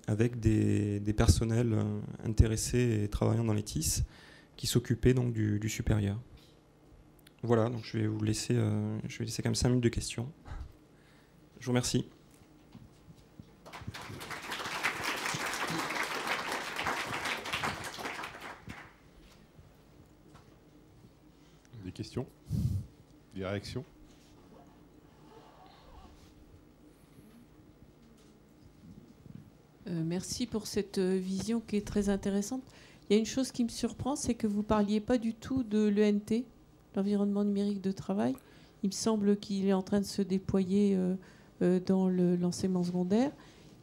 [SPEAKER 20] avec des personnels intéressés et travaillant dans les TIS qui s'occupaient donc du supérieur. Voilà, donc je vais laisser quand même 5 minutes de questions. Je vous remercie.
[SPEAKER 6] Des questions? Des réactions?
[SPEAKER 1] Merci pour cette vision qui est très intéressante. Il y a une chose qui me surprend, c'est que vous ne parliez pas du tout de l'ENT, l'environnement numérique de travail. Il me semble qu'il est en train de se déployer dans l'enseignement secondaire.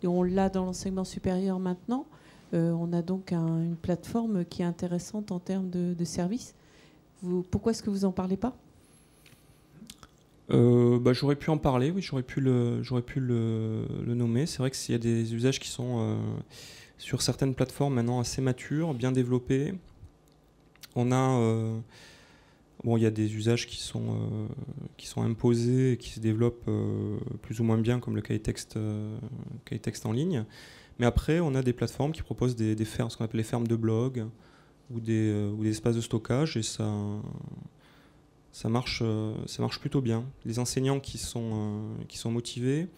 [SPEAKER 1] Et on l'a dans l'enseignement supérieur maintenant. On a donc une plateforme qui est intéressante en termes de services. Pourquoi est-ce que vous n'en parlez pas ?
[SPEAKER 20] J'aurais pu en parler, oui, j'aurais pu le nommer. C'est vrai qu'il y a des usages qui sont sur certaines plateformes maintenant assez matures, bien développés. On a, il y a des usages qui sont imposés et qui se développent plus ou moins bien, comme le cahier texte en ligne. Mais après, on a des plateformes qui proposent des fermes, ce qu'on appelle les fermes de blog ou des espaces de stockage, et ça marche plutôt bien. Les enseignants qui sont motivés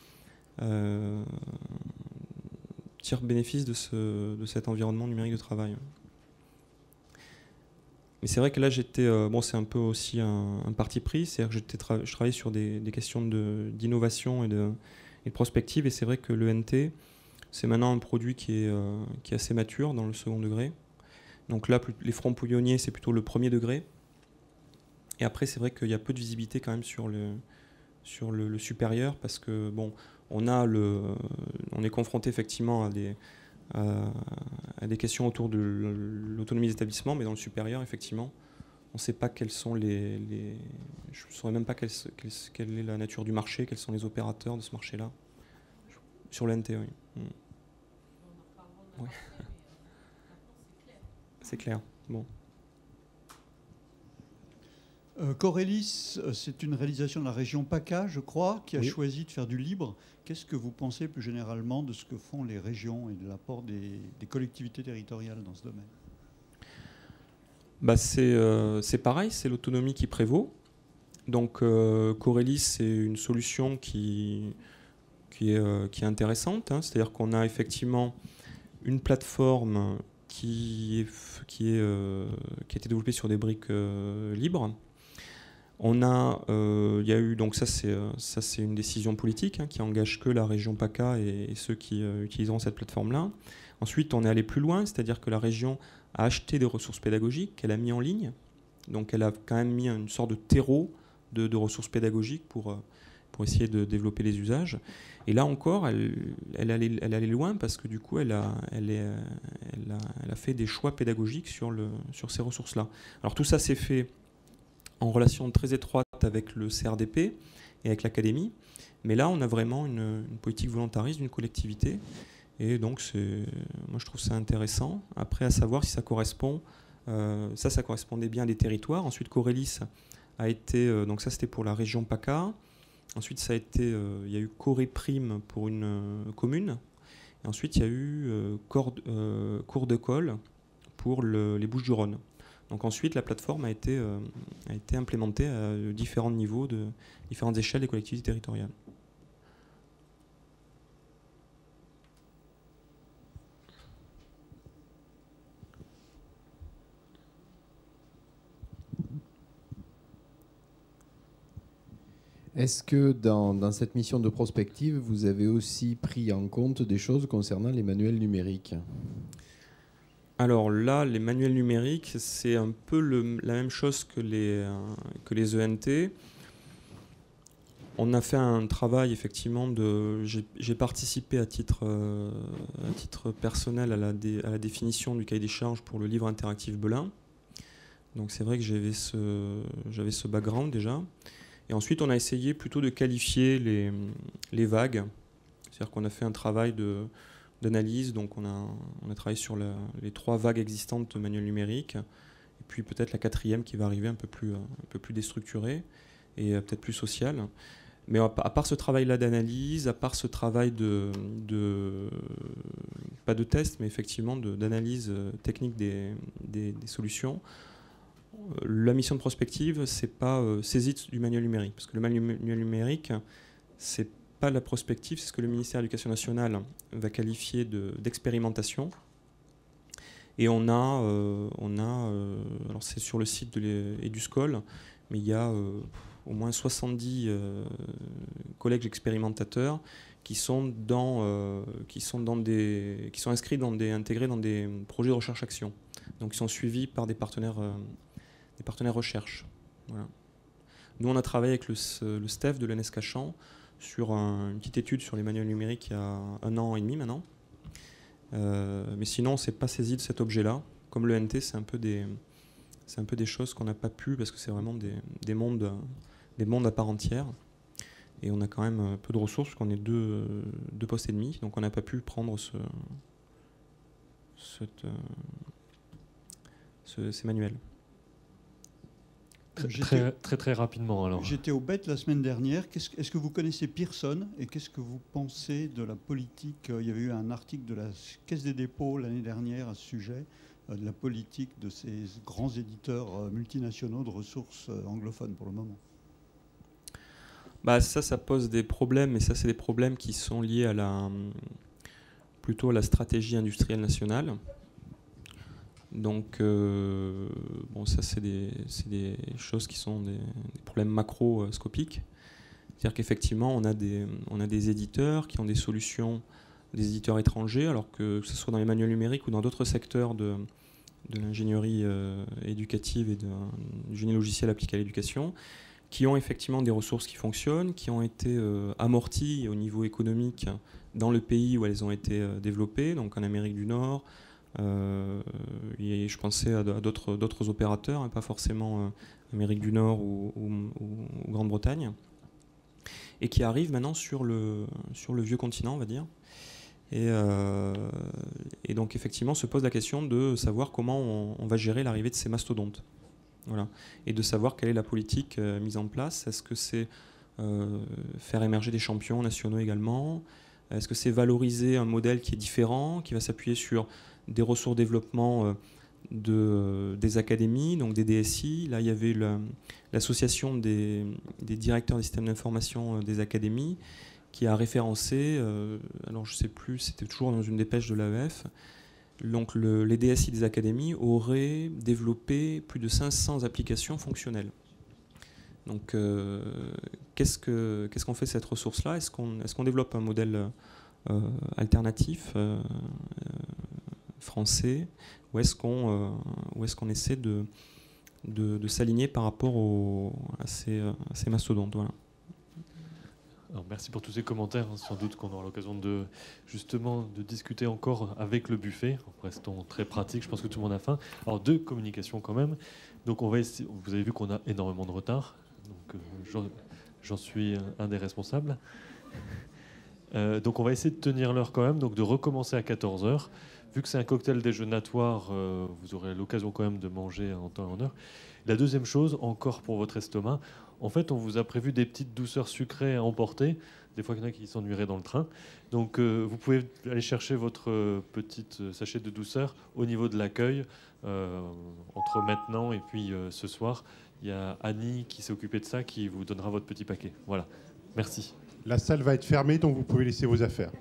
[SPEAKER 20] tirent bénéfice de cet environnement numérique de travail. Mais c'est vrai que là, c'est un peu aussi un parti pris, c'est-à-dire que je travaillais sur des questions d'innovation et de prospective, et c'est vrai que l'ENT, c'est maintenant un produit qui est assez mature dans le second degré. Donc là, les fronts pouillonniers, c'est plutôt le premier degré. Et après, c'est vrai qu'il y a peu de visibilité quand même sur le supérieur, parce que on est confronté effectivement à des questions autour de l'autonomie des établissements, mais dans le supérieur, effectivement, on ne sait pas quels sont je ne saurais même pas quelle est la nature du marché, quels sont les opérateurs de ce marché-là. Sur l'ENT, oui. Ouais. C'est clair. Bon.
[SPEAKER 2] Corélis, c'est une réalisation de la région PACA, je crois, qui a
[SPEAKER 5] Oui.
[SPEAKER 2] choisi de faire du libre. Qu'est-ce que vous pensez plus généralement de ce que font les régions et de l'apport des collectivités territoriales dans ce domaine ?
[SPEAKER 20] C'est pareil, c'est l'autonomie qui prévaut. Donc Corélis, c'est une solution qui est intéressante, hein. C'est-à-dire qu'on a effectivement une plateforme qui a été développée sur des briques libres. On a, il y a eu, donc ça c'est une décision politique, hein, qui engage que la région PACA et ceux qui utiliseront cette plateforme-là. Ensuite, on est allé plus loin, c'est-à-dire que la région a acheté des ressources pédagogiques qu'elle a mis en ligne. Donc elle a quand même mis une sorte de terreau de ressources pédagogiques pour essayer de développer les usages. Et là encore, elle allait loin parce que du coup, elle a fait des choix pédagogiques sur ces ressources-là. Alors tout ça s'est fait en relation très étroite avec le CRDP et avec l'académie. Mais là, on a vraiment une politique volontariste d'une collectivité. Et donc, moi, je trouve ça intéressant. Après, à savoir si ça correspond. Ça correspondait bien à des territoires. Ensuite, Corélis a été... donc ça, c'était pour la région PACA. Ensuite, il y a eu Coré-Prime pour une commune. Et ensuite, il y a eu cours d'école pour les Bouches-du-Rhône. Donc ensuite, la plateforme a été implémentée à différents niveaux, différentes échelles des collectivités territoriales.
[SPEAKER 18] Est-ce que dans cette mission de prospective, vous avez aussi pris en compte des choses concernant les manuels numériques?
[SPEAKER 20] Alors là, les manuels numériques, c'est un peu la même chose que les ENT. On a fait un travail, effectivement, j'ai participé à titre personnel à la définition du cahier des charges pour le livre interactif Belin. Donc c'est vrai que j'avais ce background déjà. Et ensuite, on a essayé plutôt de qualifier les vagues. C'est-à-dire qu'on a fait un travail d'analyse. Donc on a travaillé sur les 3 vagues existantes de manuels numériques. Et puis peut-être la 4e qui va arriver un peu plus déstructurée et peut-être plus sociale. Mais à part ce travail-là d'analyse, à part ce travail pas de test, mais effectivement d'analyse technique des solutions, la mission de prospective, c'est pas saisie du manuel numérique. Parce que le manuel numérique, c'est pas la prospective, c'est ce que le ministère de l'Éducation nationale va qualifier d'expérimentation. Et on a alors c'est sur le site de EduScol, mais il y a au moins 70 collèges expérimentateurs qui sont inscrits intégrés dans des projets de recherche-action. Donc ils sont suivis par des partenaires recherche. Voilà. Nous, on a travaillé avec le STEF de l'ENS Cachan sur une petite étude sur les manuels numériques il y a 1 an et demi maintenant. Mais sinon, on ne s'est pas saisi de cet objet-là. Comme le NT, c'est un peu des choses qu'on n'a pas pu, parce que c'est vraiment des mondes à part entière. Et on a quand même peu de ressources, parce qu'on est deux postes et demi, donc on n'a pas pu prendre ces manuels.
[SPEAKER 5] Très rapidement alors.
[SPEAKER 2] J'étais au BET la semaine dernière. Est-ce que vous connaissez Pearson et qu'est-ce que vous pensez de la politique? Il y avait eu un article de la Caisse des dépôts l'année dernière à ce sujet, de la politique de ces grands éditeurs multinationaux de ressources anglophones pour le moment.
[SPEAKER 20] Ça pose des problèmes, mais ça c'est des problèmes qui sont liés plutôt à la stratégie industrielle nationale. Donc, ça c'est des choses qui sont des problèmes macroscopiques. C'est-à-dire qu'effectivement, on a des éditeurs qui ont des solutions, des éditeurs étrangers, alors que ce soit dans les manuels numériques ou dans d'autres secteurs de l'ingénierie éducative et du génie logiciel appliqué à l'éducation, qui ont effectivement des ressources qui fonctionnent, qui ont été amorties au niveau économique dans le pays où elles ont été développées, donc en Amérique du Nord. Et je pensais à d'autres opérateurs, pas forcément Amérique du Nord ou Grande-Bretagne, et qui arrivent maintenant sur le vieux continent, on va dire. Et donc effectivement se pose la question de savoir comment on va gérer l'arrivée de ces mastodontes. Voilà. Et de savoir quelle est la politique mise en place. Est-ce que c'est faire émerger des champions nationaux également? Est-ce que c'est valoriser un modèle qui est différent, qui va s'appuyer sur des ressources développement des académies, donc des DSI? Là, il y avait l'association des directeurs des systèmes d'information des académies qui a référencé, alors je ne sais plus, c'était toujours dans une dépêche de l'AEF, donc les DSI des académies auraient développé plus de 500 applications fonctionnelles. Donc, qu'est-ce qu'on fait de cette ressource-là? Est-ce qu'on développe un modèle alternatif français, ou est-ce qu'on essaie de s'aligner par rapport à ces mastodontes? Voilà.
[SPEAKER 5] Alors, merci pour tous ces commentaires. Sans doute qu'on aura l'occasion de discuter encore avec le buffet. Restons très pratiques, je pense que tout le monde a faim. Alors, 2 communications quand même. Donc, vous avez vu qu'on a énormément de retard. Donc, j'en suis un des responsables. Donc, on va essayer de tenir l'heure quand même, donc de recommencer à 14h. Vu que c'est un cocktail déjeunatoire, vous aurez l'occasion quand même de manger en temps et en heure. La deuxième chose, encore pour votre estomac, en fait, on vous a prévu des petites douceurs sucrées à emporter. Des fois, il y en a qui s'ennuieraient dans le train. Donc, vous pouvez aller chercher votre petite sachet de douceur au niveau de l'accueil. Entre maintenant et puis ce soir, il y a Annie qui s'est occupée de ça, qui vous donnera votre petit paquet. Voilà. Merci.
[SPEAKER 7] La salle va être fermée, donc vous pouvez laisser vos affaires.